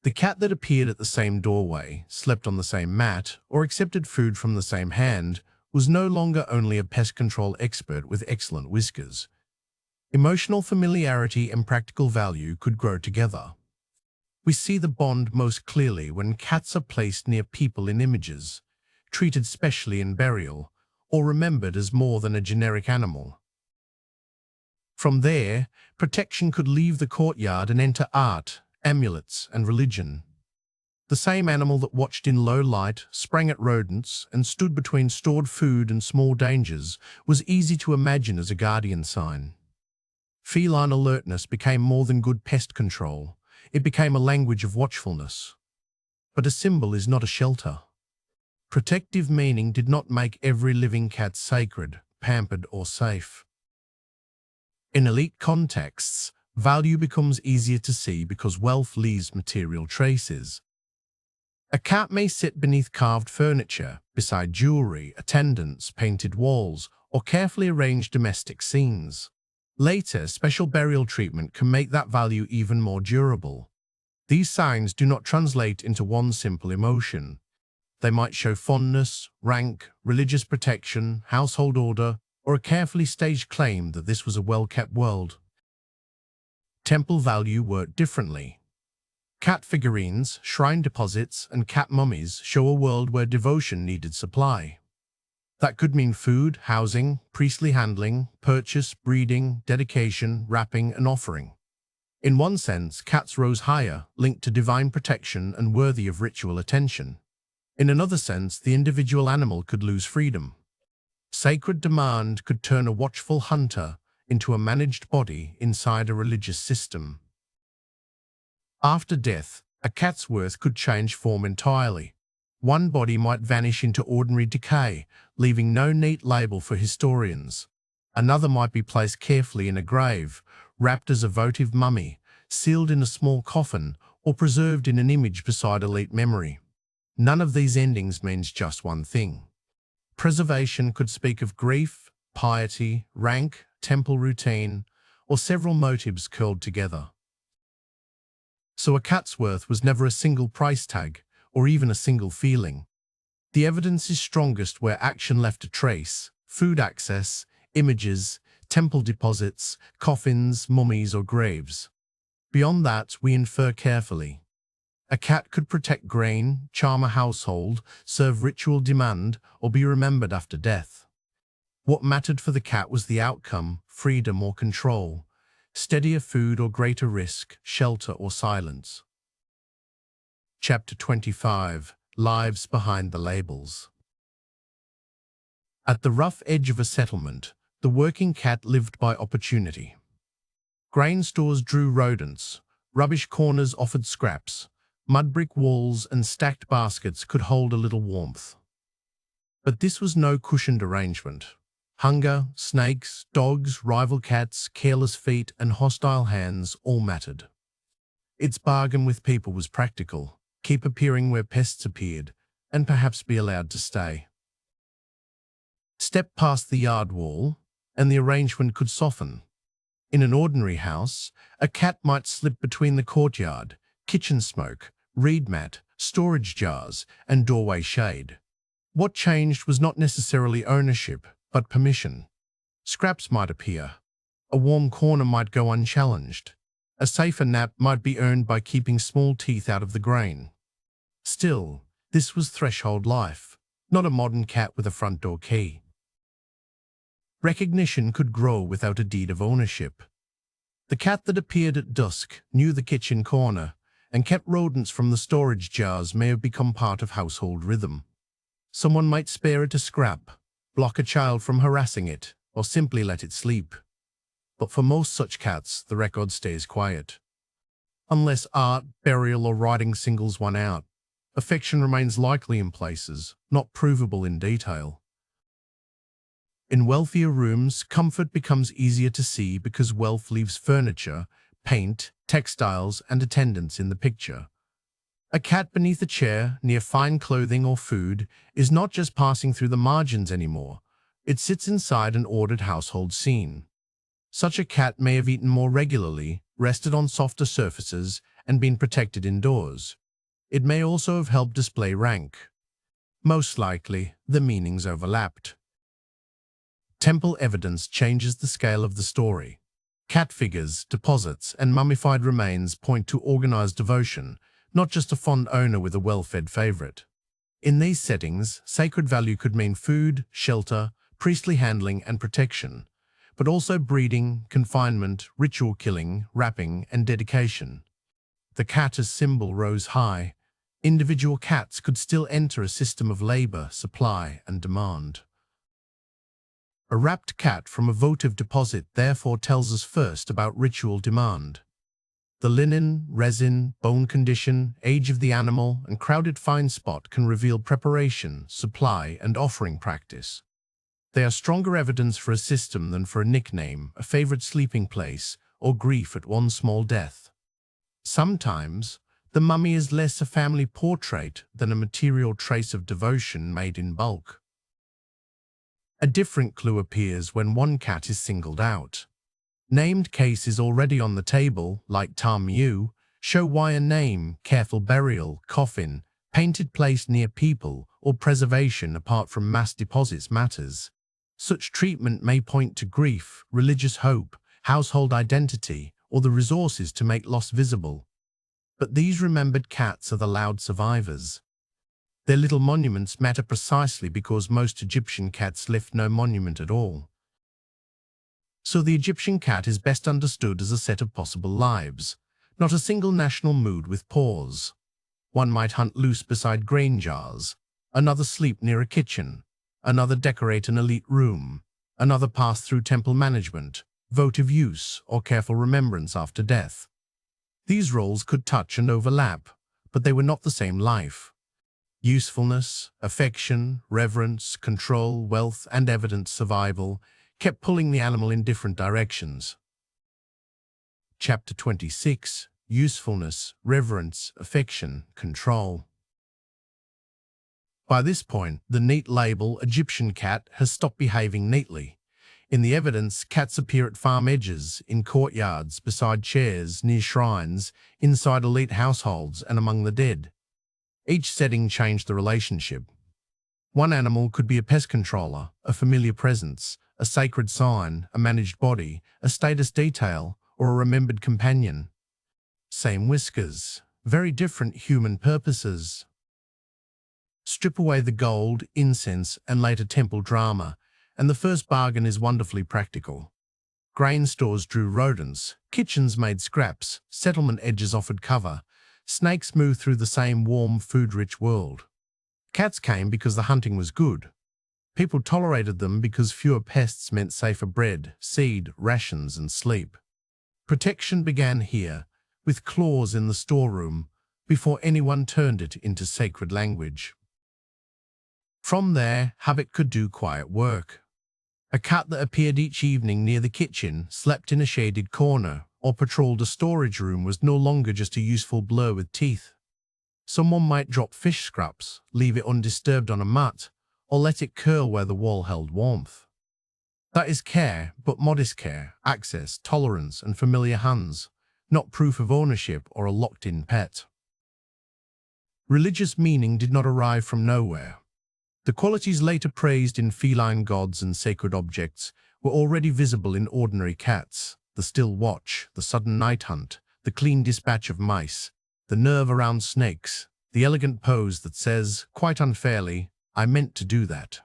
The cat that appeared at the same doorway, slept on the same mat, or accepted food from the same hand was no longer only a pest control expert with excellent whiskers. Emotional familiarity and practical value could grow together. We see the bond most clearly when cats are placed near people in images, treated specially in burial, or remembered as more than a generic animal. From there, protection could leave the courtyard and enter art, amulets, and religion. The same animal that watched in low light, sprang at rodents, and stood between stored food and small dangers was easy to imagine as a guardian sign. Feline alertness became more than good pest control. It became a language of watchfulness. But a symbol is not a shelter. Protective meaning did not make every living cat sacred, pampered, or safe. In elite contexts, value becomes easier to see because wealth leaves material traces. A cat may sit beneath carved furniture, beside jewelry, attendants, painted walls, or carefully arranged domestic scenes. Later, special burial treatment can make that value even more durable. These signs do not translate into one simple emotion. They might show fondness, rank, religious protection, household order, or a carefully staged claim that this was a well-kept world. Temple value worked differently. Cat figurines, shrine deposits, and cat mummies show a world where devotion needed supply. That could mean food, housing, priestly handling, purchase, breeding, dedication, wrapping, and offering. In one sense, cats rose higher, linked to divine protection and worthy of ritual attention. In another sense, the individual animal could lose freedom. Sacred demand could turn a watchful hunter into a managed body inside a religious system. After death, a cat's worth could change form entirely. One body might vanish into ordinary decay, leaving no neat label for historians. Another might be placed carefully in a grave, wrapped as a votive mummy, sealed in a small coffin, or preserved in an image beside elite memory. None of these endings means just one thing. Preservation could speak of grief, piety, rank, temple routine, or several motives curled together. So a cat's worth was never a single price tag, or even a single feeling. The evidence is strongest where action left a trace: food access, images, temple deposits, coffins, mummies, or graves. Beyond that, we infer carefully. A cat could protect grain, charm a household, serve ritual demand, or be remembered after death. What mattered for the cat was the outcome, freedom or control, steadier food or greater risk, shelter or silence. Chapter 25. Lives Behind the Labels. At the rough edge of a settlement, the working cat lived by opportunity. Grain stores drew rodents, rubbish corners offered scraps, mud brick walls and stacked baskets could hold a little warmth. But this was no cushioned arrangement. Hunger, snakes, dogs, rival cats, careless feet, and hostile hands all mattered. Its bargain with people was practical: keep appearing where pests appeared, and perhaps be allowed to stay. Step past the yard wall, and the arrangement could soften. In an ordinary house, a cat might slip between the courtyard, kitchen smoke, reed mat, storage jars, and doorway shade. What changed was not necessarily ownership, but permission. Scraps might appear. A warm corner might go unchallenged. A safer nap might be earned by keeping small teeth out of the grain. Still, this was threshold life, not a modern cat with a front door key. Recognition could grow without a deed of ownership. The cat that appeared at dusk knew the kitchen corner, and kept rodents from the storage jars may have become part of household rhythm. Someone might spare it a scrap, block a child from harassing it, or simply let it sleep. But for most such cats, the record stays quiet. Unless art, burial, or writing singles one out, affection remains likely in places, not provable in detail. In wealthier rooms, comfort becomes easier to see because wealth leaves furniture, paint, textiles, and attendants in the picture. A cat beneath a chair, near fine clothing or food, is not just passing through the margins anymore. It sits inside an ordered household scene. Such a cat may have eaten more regularly, rested on softer surfaces, and been protected indoors. It may also have helped display rank. Most likely, the meanings overlapped. Temple evidence changes the scale of the story. Cat figures, deposits, and mummified remains point to organized devotion, not just a fond owner with a well-fed favorite. In these settings, sacred value could mean food, shelter, priestly handling, and protection, but also breeding, confinement, ritual killing, wrapping, and dedication. The cat as symbol rose high. Individual cats could still enter a system of labor, supply, and demand. A wrapped cat from a votive deposit therefore tells us first about ritual demand. The linen, resin, bone condition, age of the animal, and crowded find spot can reveal preparation, supply, and offering practice. They are stronger evidence for a system than for a nickname, a favorite sleeping place, or grief at one small death. Sometimes, the mummy is less a family portrait than a material trace of devotion made in bulk. A different clue appears when one cat is singled out. Named cases already on the table, like Tam Yu, show why a name, careful burial, coffin, painted place near people, or preservation apart from mass deposits matters. Such treatment may point to grief, religious hope, household identity, or the resources to make loss visible. But these remembered cats are the loud survivors. Their little monuments matter precisely because most Egyptian cats left no monument at all. So the Egyptian cat is best understood as a set of possible lives, not a single national mood with paws. One might hunt loose beside grain jars, another sleep near a kitchen, another decorate an elite room, another pass through temple management, votive use, or careful remembrance after death. These roles could touch and overlap, but they were not the same life. Usefulness, affection, reverence, control, wealth, and evident survival kept pulling the animal in different directions. Chapter 26: Usefulness, Reverence, Affection, Control. By this point, the neat label Egyptian cat has stopped behaving neatly. In the evidence, cats appear at farm edges, in courtyards, beside chairs, near shrines, inside elite households, and among the dead. Each setting changed the relationship. One animal could be a pest controller, a familiar presence, a sacred sign, a managed body, a status detail, or a remembered companion. Same whiskers, very different human purposes. Strip away the gold, incense, and later temple drama, and the first bargain is wonderfully practical. Grain stores drew rodents, kitchens made scraps, settlement edges offered cover. Snakes moved through the same warm, food-rich world. Cats came because the hunting was good. People tolerated them because fewer pests meant safer bread, seed, rations, and sleep. Protection began here, with claws in the storeroom, before anyone turned it into sacred language. From there, habit could do quiet work. A cat that appeared each evening near the kitchen, slept in a shaded corner, or patrolled a storage room was no longer just a useful blur with teeth. Someone might drop fish scraps, leave it undisturbed on a mat, or let it curl where the wall held warmth. That is care, but modest care, access, tolerance, and familiar hands, not proof of ownership or a locked-in pet. Religious meaning did not arrive from nowhere. The qualities later praised in feline gods and sacred objects were already visible in ordinary cats: the still watch, the sudden night hunt, the clean dispatch of mice, the nerve around snakes, the elegant pose that says, quite unfairly, "I meant to do that."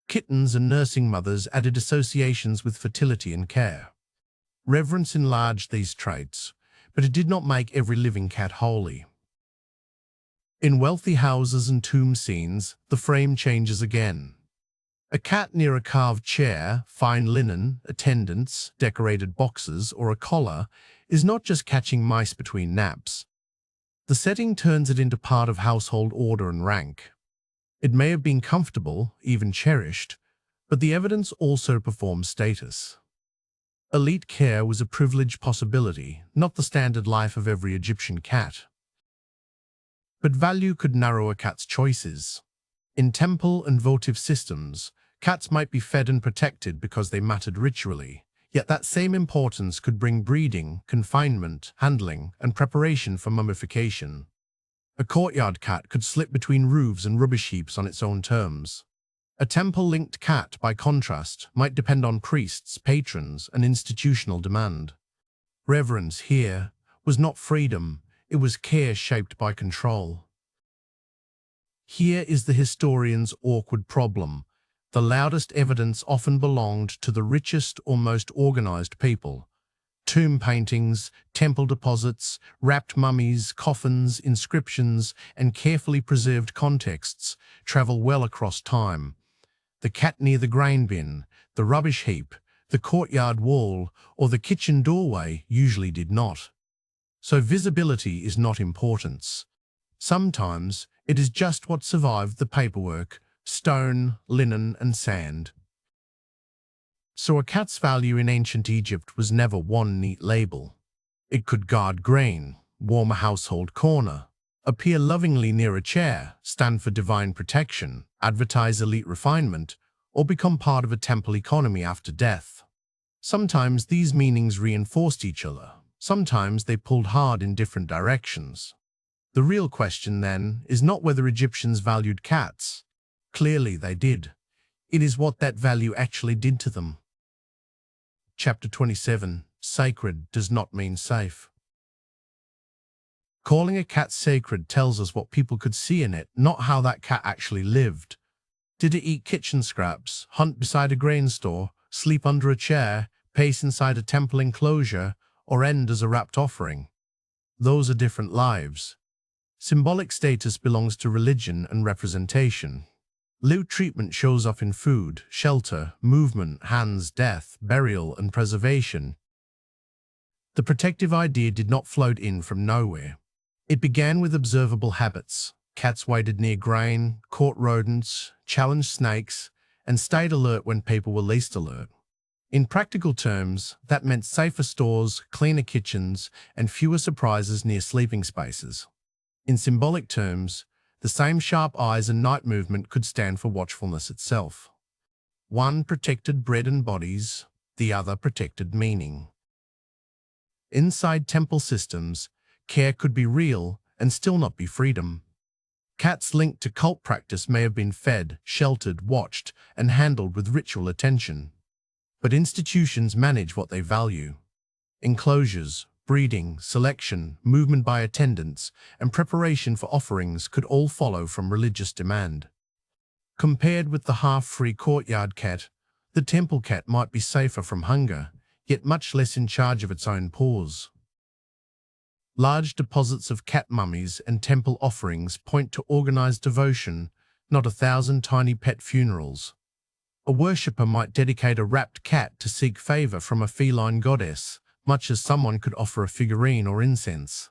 Kittens and nursing mothers added associations with fertility and care. Reverence enlarged these traits, but it did not make every living cat holy. In wealthy houses and tomb scenes, the frame changes again. A cat near a carved chair, fine linen, attendants, decorated boxes, or a collar is not just catching mice between naps. The setting turns it into part of household order and rank. It may have been comfortable, even cherished, but the evidence also performs status. Elite care was a privileged possibility, not the standard life of every Egyptian cat. But value could narrow a cat's choices. In temple and votive systems, cats might be fed and protected because they mattered ritually, yet that same importance could bring breeding, confinement, handling, and preparation for mummification. A courtyard cat could slip between roofs and rubbish heaps on its own terms. A temple-linked cat, by contrast, might depend on priests, patrons, and institutional demand. Reverence here was not freedom, it was care shaped by control. Here is the historian's awkward problem. The loudest evidence often belonged to the richest or most organized people. Tomb paintings, temple deposits, wrapped mummies, coffins, inscriptions, and carefully preserved contexts travel well across time. The cat near the grain bin, the rubbish heap, the courtyard wall, or the kitchen doorway usually did not. So visibility is not importance. Sometimes it is just what survived the paperwork: stone, linen, and sand. So a cat's value in ancient Egypt was never one neat label. It could guard grain, warm a household corner, appear lovingly near a chair, stand for divine protection, advertise elite refinement, or become part of a temple economy after death. Sometimes these meanings reinforced each other. Sometimes they pulled hard in different directions. The real question, then, is not whether Egyptians valued cats. Clearly they did. It is what that value actually did to them. Chapter 27. Sacred does not mean safe. Calling a cat sacred tells us what people could see in it, not how that cat actually lived. Did it eat kitchen scraps, hunt beside a grain store, sleep under a chair, pace inside a temple enclosure, or end as a wrapped offering? Those are different lives. Symbolic status belongs to religion and representation. Lived treatment shows up in food, shelter, movement, hands, death, burial, and preservation. The protective idea did not float in from nowhere. It began with observable habits. Cats waited near grain, caught rodents, challenged snakes, and stayed alert when people were least alert. In practical terms, that meant safer stores, cleaner kitchens, and fewer surprises near sleeping spaces. In symbolic terms, the same sharp eyes and night movement could stand for watchfulness itself. One protected bread and bodies, the other protected meaning. Inside temple systems, care could be real and still not be freedom. Cats linked to cult practice may have been fed, sheltered, watched, and handled with ritual attention. But institutions manage what they value. Enclosures, breeding, selection, movement by attendants, and preparation for offerings could all follow from religious demand. Compared with the half-free courtyard cat, the temple cat might be safer from hunger, yet much less in charge of its own paws. Large deposits of cat mummies and temple offerings point to organized devotion, not 1,000 tiny pet funerals. A worshipper might dedicate a wrapped cat to seek favor from a feline goddess, much as someone could offer a figurine or incense.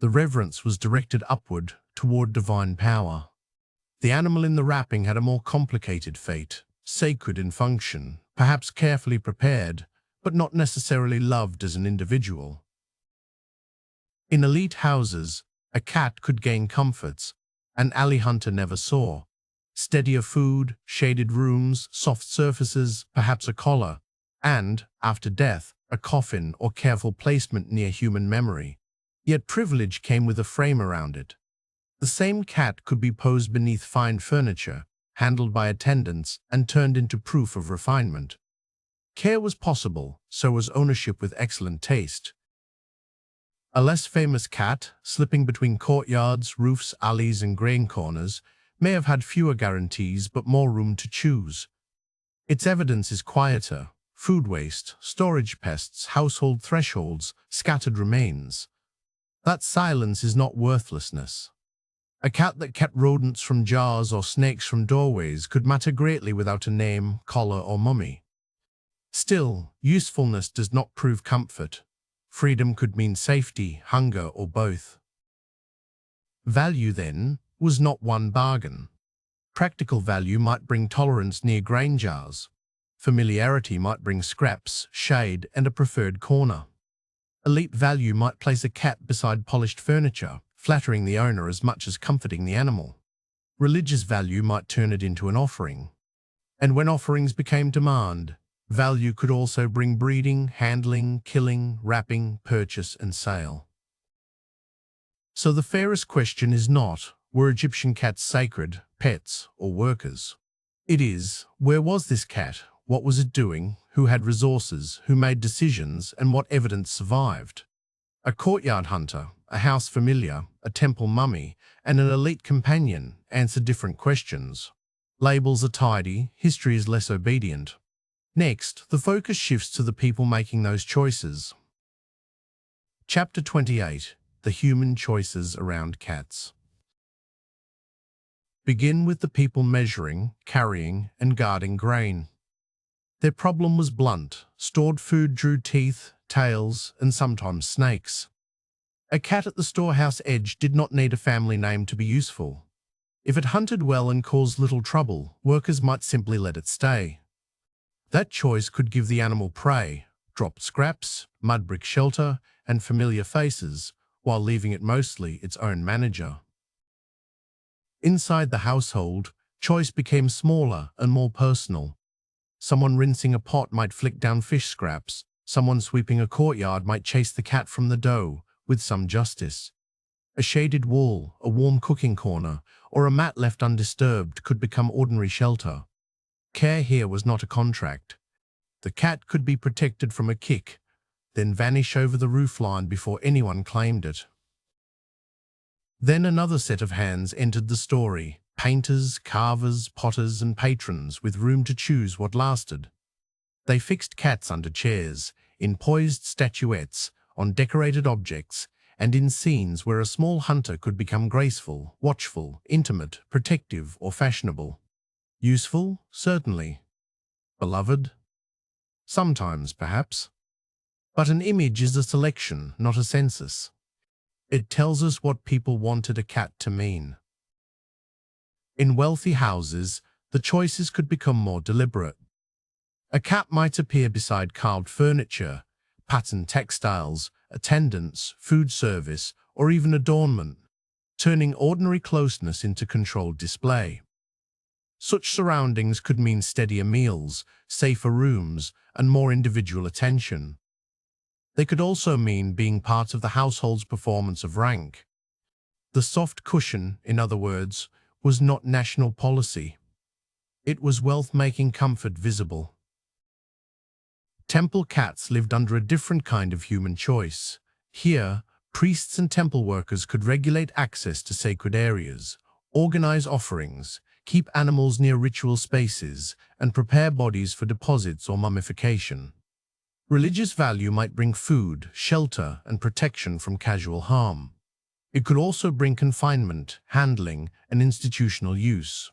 The reverence was directed upward, toward divine power. The animal in the wrapping had a more complicated fate. sacred in function, perhaps carefully prepared, but not necessarily loved as an individual. In elite houses, a cat could gain comforts an alley hunter never saw. Steadier food, shaded rooms, soft surfaces, perhaps a collar, and, after death, a coffin or careful placement near human memory. Yet privilege came with a frame around it. The same cat could be posed beneath fine furniture, handled by attendants, and turned into proof of refinement. Care was possible, so was ownership with excellent taste. A less famous cat, slipping between courtyards, roofs, alleys, and grain corners, may have had fewer guarantees but more room to choose. Its evidence is quieter: food waste, storage pests, household thresholds, scattered remains. That silence is not worthlessness. A cat that kept rodents from jars or snakes from doorways could matter greatly without a name, collar, or mummy. Still, usefulness does not prove comfort. Freedom could mean safety, hunger, or both. Value, then, was not one bargain. Practical value might bring tolerance near grain jars. Familiarity might bring scraps, shade, and a preferred corner. Elite value might place a cat beside polished furniture, flattering the owner as much as comforting the animal. Religious value might turn it into an offering. And when offerings became demand, value could also bring breeding, handling, killing, wrapping, purchase, and sale. So the fairest question is not, were Egyptian cats sacred, pets, or workers? It is, where was this cat? What was it doing? Who had resources? Who made decisions? And what evidence survived? A courtyard hunter, a house familiar, a temple mummy, and an elite companion answer different questions. Labels are tidy, history is less obedient. Next, the focus shifts to the people making those choices. Chapter 28: The Human Choices Around Cats. Begin with the people measuring, carrying, and guarding grain. Their problem was blunt: stored food drew teeth, tails, and sometimes snakes. A cat at the storehouse edge did not need a family name to be useful. If it hunted well and caused little trouble, workers might simply let it stay. That choice could give the animal prey, dropped scraps, mud brick shelter, and familiar faces, while leaving it mostly its own manager. Inside the household, choice became smaller and more personal. Someone rinsing a pot might flick down fish scraps. Someone sweeping a courtyard might chase the cat from the dough, with some justice. A shaded wall, a warm cooking corner, or a mat left undisturbed could become ordinary shelter. Care here was not a contract. The cat could be protected from a kick, then vanish over the roofline before anyone claimed it. Then another set of hands entered the story: painters, carvers, potters, and patrons with room to choose what lasted. They fixed cats under chairs, in poised statuettes, on decorated objects, and in scenes where a small hunter could become graceful, watchful, intimate, protective, or fashionable. Useful? Certainly. Beloved? Sometimes, perhaps. But an image is a selection, not a census. It tells us what people wanted a cat to mean. In wealthy houses, the choices could become more deliberate. A cat might appear beside carved furniture, patterned textiles, attendants, food service, or even adornment, turning ordinary closeness into controlled display. Such surroundings could mean steadier meals, safer rooms, and more individual attention. They could also mean being part of the household's performance of rank. The soft cushion, in other words, was not national policy. It was wealth making comfort visible. Temple cats lived under a different kind of human choice. Here, priests and temple workers could regulate access to sacred areas, organize offerings, keep animals near ritual spaces, and prepare bodies for deposits or mummification. Religious value might bring food, shelter, and protection from casual harm. It could also bring confinement, handling, and institutional use.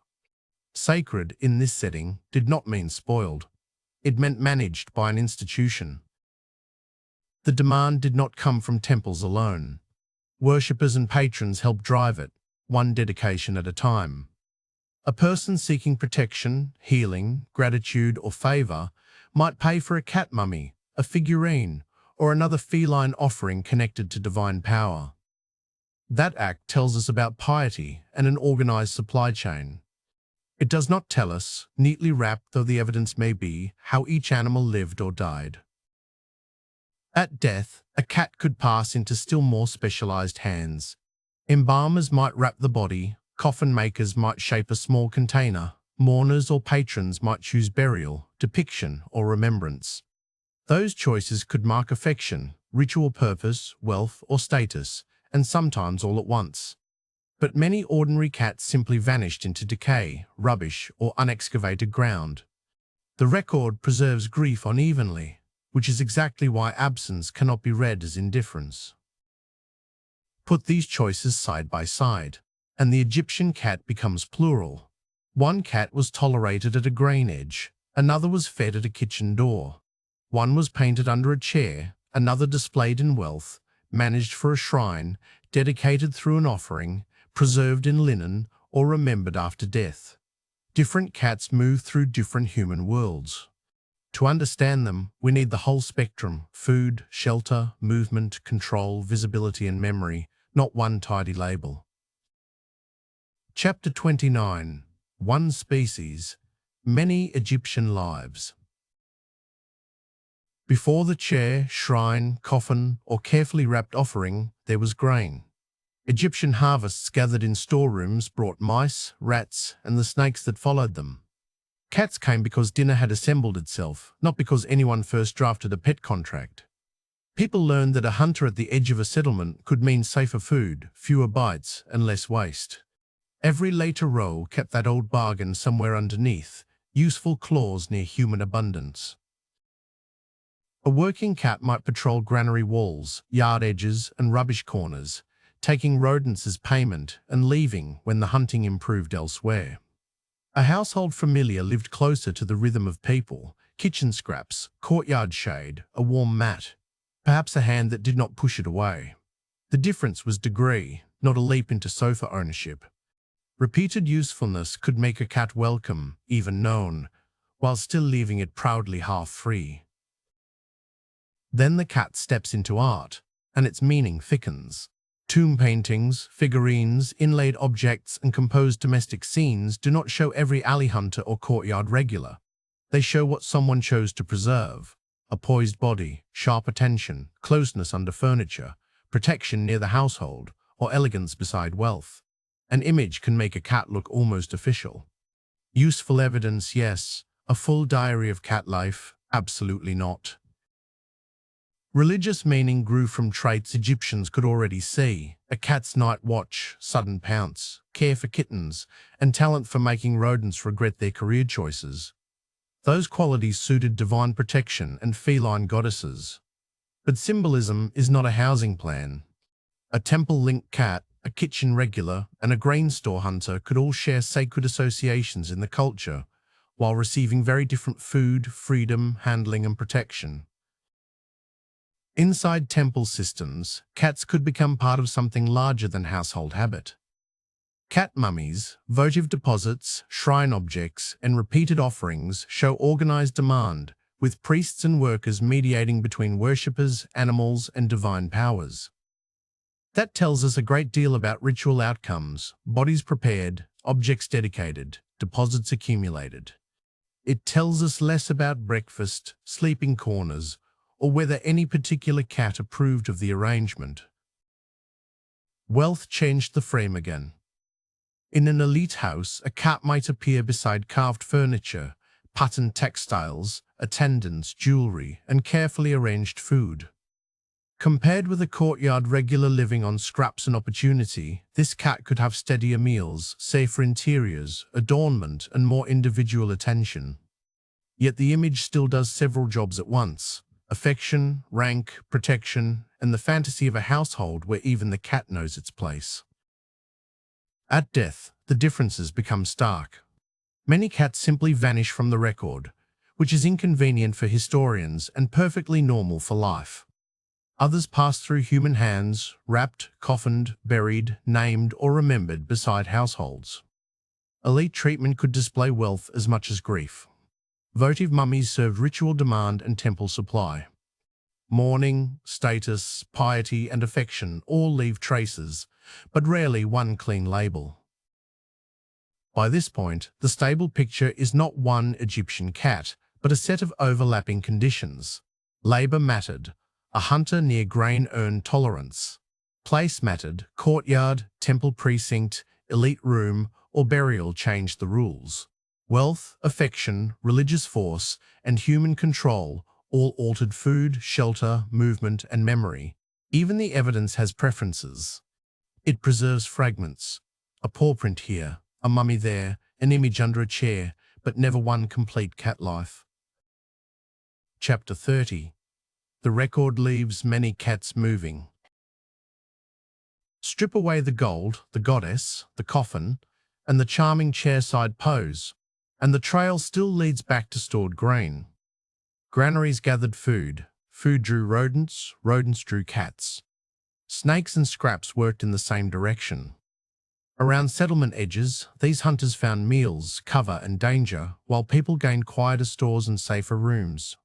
Sacred, in this setting, did not mean spoiled. It meant managed by an institution. The demand did not come from temples alone. Worshippers and patrons helped drive it, one dedication at a time. A person seeking protection, healing, gratitude, or favor might pay for a cat mummy, a figurine, or another feline offering connected to divine power. That act tells us about piety and an organized supply chain. It does not tell us, neatly wrapped though the evidence may be, how each animal lived or died. At death, a cat could pass into still more specialized hands. Embalmers might wrap the body, coffin makers might shape a small container, mourners or patrons might choose burial, depiction, or remembrance. Those choices could mark affection, ritual purpose, wealth, or status, and sometimes all at once. But many ordinary cats simply vanished into decay, rubbish, or unexcavated ground. The record preserves grief unevenly, which is exactly why absence cannot be read as indifference. Put these choices side by side, and the Egyptian cat becomes plural. One cat was tolerated at a grain edge, another was fed at a kitchen door. One was painted under a chair, another displayed in wealth, managed for a shrine, dedicated through an offering, preserved in linen, or remembered after death. Different cats move through different human worlds. To understand them, we need the whole spectrum: food, shelter, movement, control, visibility, and memory, not one tidy label. Chapter 29. One species, many Egyptian lives. Before the chair, shrine, coffin, or carefully wrapped offering, there was grain. Egyptian harvests gathered in storerooms brought mice, rats, and the snakes that followed them. Cats came because dinner had assembled itself, not because anyone first drafted a pet contract. People learned that a hunter at the edge of a settlement could mean safer food, fewer bites, and less waste. Every later row kept that old bargain somewhere underneath, useful clause near human abundance. A working cat might patrol granary walls, yard edges, and rubbish corners, taking rodents as payment and leaving when the hunting improved elsewhere. A household familiar lived closer to the rhythm of people: kitchen scraps, courtyard shade, a warm mat, perhaps a hand that did not push it away. The difference was degree, not a leap into sofa ownership. Repeated usefulness could make a cat welcome, even known, while still leaving it proudly half-free. Then the cat steps into art, and its meaning thickens. Tomb paintings, figurines, inlaid objects, and composed domestic scenes do not show every alley hunter or courtyard regular. They show what someone chose to preserve: a poised body, sharp attention, closeness under furniture, protection near the household, or elegance beside wealth. An image can make a cat look almost official. Useful evidence, yes. A full diary of cat life, absolutely not. Religious meaning grew from traits Egyptians could already see: a cat's night watch, sudden pounce, care for kittens, and talent for making rodents regret their career choices. Those qualities suited divine protection and feline goddesses. But symbolism is not a housing plan. A temple-linked cat, a kitchen regular, and a grain store hunter could all share sacred associations in the culture, while receiving very different food, freedom, handling, and protection. Inside temple systems, cats could become part of something larger than household habit. Cat mummies, votive deposits, shrine objects, and repeated offerings show organized demand, with priests and workers mediating between worshippers, animals, and divine powers. That tells us a great deal about ritual outcomes: bodies prepared, objects dedicated, deposits accumulated. It tells us less about breakfast, sleeping corners, or whether any particular cat approved of the arrangement. Wealth changed the frame again. In an elite house, a cat might appear beside carved furniture, patterned textiles, attendants, jewelry, and carefully arranged food. Compared with a courtyard regular living on scraps and opportunity, this cat could have steadier meals, safer interiors, adornment, and more individual attention. Yet the image still does several jobs at once: affection, rank, protection, and the fantasy of a household where even the cat knows its place. At death, the differences become stark. Many cats simply vanish from the record, which is inconvenient for historians and perfectly normal for life. Others pass through human hands, wrapped, coffined, buried, named, or remembered beside households. Elite treatment could display wealth as much as grief. Votive mummies served ritual demand and temple supply. Mourning, status, piety, and affection all leave traces, but rarely one clean label. By this point, the stable picture is not one Egyptian cat, but a set of overlapping conditions. Labor mattered. A hunter near grain earned tolerance. Place mattered. Courtyard, temple precinct, elite room, or burial changed the rules. Wealth, affection, religious force, and human control all altered food, shelter, movement, and memory. Even the evidence has preferences. It preserves fragments. A paw print here, a mummy there, an image under a chair, but never one complete cat life. Chapter 30. The record leaves many cats moving. Strip away the gold, the goddess, the coffin, and the charming chairside pose, and the trail still leads back to stored grain. Granaries gathered food. Food drew rodents, rodents drew cats. Snakes and scraps worked in the same direction. Around settlement edges, these hunters found meals, cover, and danger, while people gained quieter stores and safer rooms.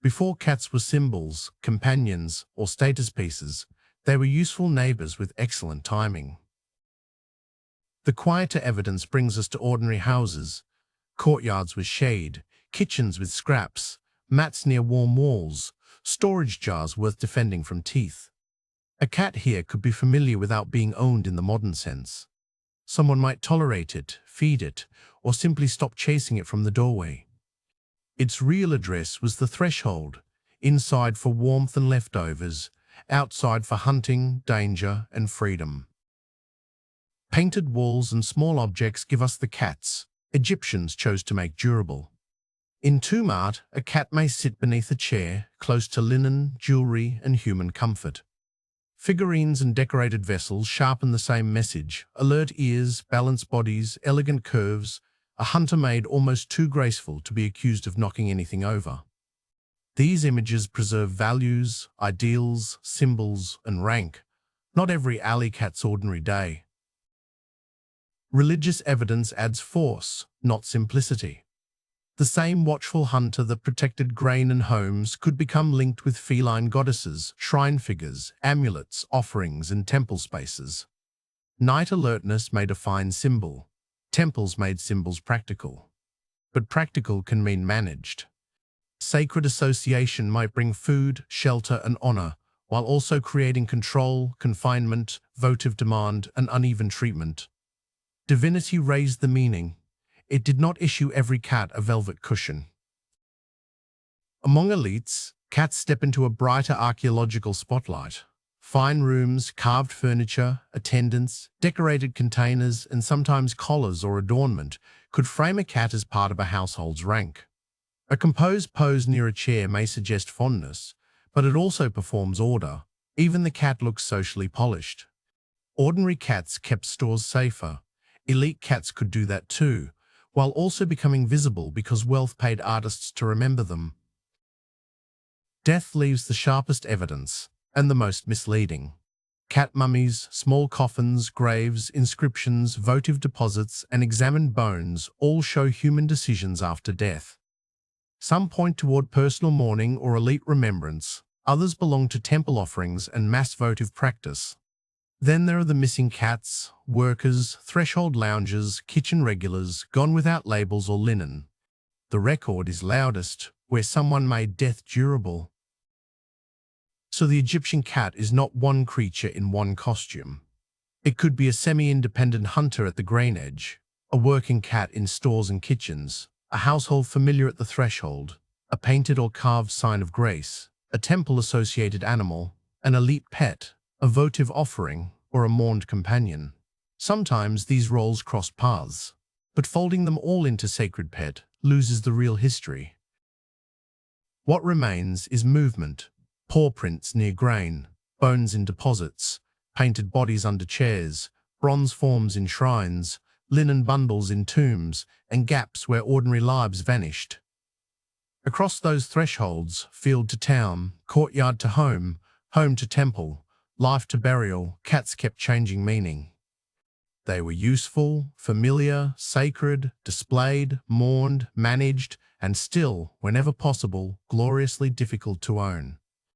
Before cats were symbols, companions, or status pieces, they were useful neighbors with excellent timing. The quieter evidence brings us to ordinary houses, courtyards with shade, kitchens with scraps, mats near warm walls, storage jars worth defending from teeth. A cat here could be familiar without being owned in the modern sense. Someone might tolerate it, feed it, or simply stop chasing it from the doorway. Its real address was the threshold, inside for warmth and leftovers, outside for hunting, danger, and freedom. Painted walls and small objects give us the cats Egyptians chose to make durable. In tomb art, a cat may sit beneath a chair, close to linen, jewelry, and human comfort. Figurines and decorated vessels sharpen the same message: alert ears, balanced bodies, elegant curves, a hunter made almost too graceful to be accused of knocking anything over. These images preserve values, ideals, symbols, and rank, not every alley cat's ordinary day. Religious evidence adds force, not simplicity. The same watchful hunter that protected grain and homes could become linked with feline goddesses, shrine figures, amulets, offerings, and temple spaces. Night alertness made a fine symbol. Temples made symbols practical. But practical can mean managed. Sacred association might bring food, shelter, and honor, while also creating control, confinement, votive demand, and uneven treatment. Divinity raised the meaning. It did not issue every cat a velvet cushion. Among elites, cats step into a brighter archaeological spotlight. Fine rooms, carved furniture, attendants, decorated containers, and sometimes collars or adornment could frame a cat as part of a household's rank. A composed pose near a chair may suggest fondness, but it also performs order. Even the cat looks socially polished. Ordinary cats kept stores safer. Elite cats could do that too, while also becoming visible because wealth paid artists to remember them. Death leaves the sharpest evidence and the most misleading. Cat mummies, small coffins, graves, inscriptions, votive deposits, and examined bones all show human decisions after death. Some point toward personal mourning or elite remembrance, others belong to temple offerings and mass votive practice. Then there are the missing cats, workers, threshold loungers, kitchen regulars, gone without labels or linen. The record is loudest where someone made death durable. So the Egyptian cat is not one creature in one costume. It could be a semi-independent hunter at the grain edge, a working cat in stores and kitchens, a household familiar at the threshold, a painted or carved sign of grace, a temple-associated animal, an elite pet, a votive offering, or a mourned companion. Sometimes these roles cross paths, but folding them all into sacred pet loses the real history. What remains is movement, paw prints near grain, bones in deposits, painted bodies under chairs, bronze forms in shrines, linen bundles in tombs, and gaps where ordinary lives vanished. Across those thresholds, field to town, courtyard to home, home to temple, life to burial, cats kept changing meaning. They were useful, familiar, sacred, displayed, mourned, managed, and still, whenever possible, gloriously difficult to own.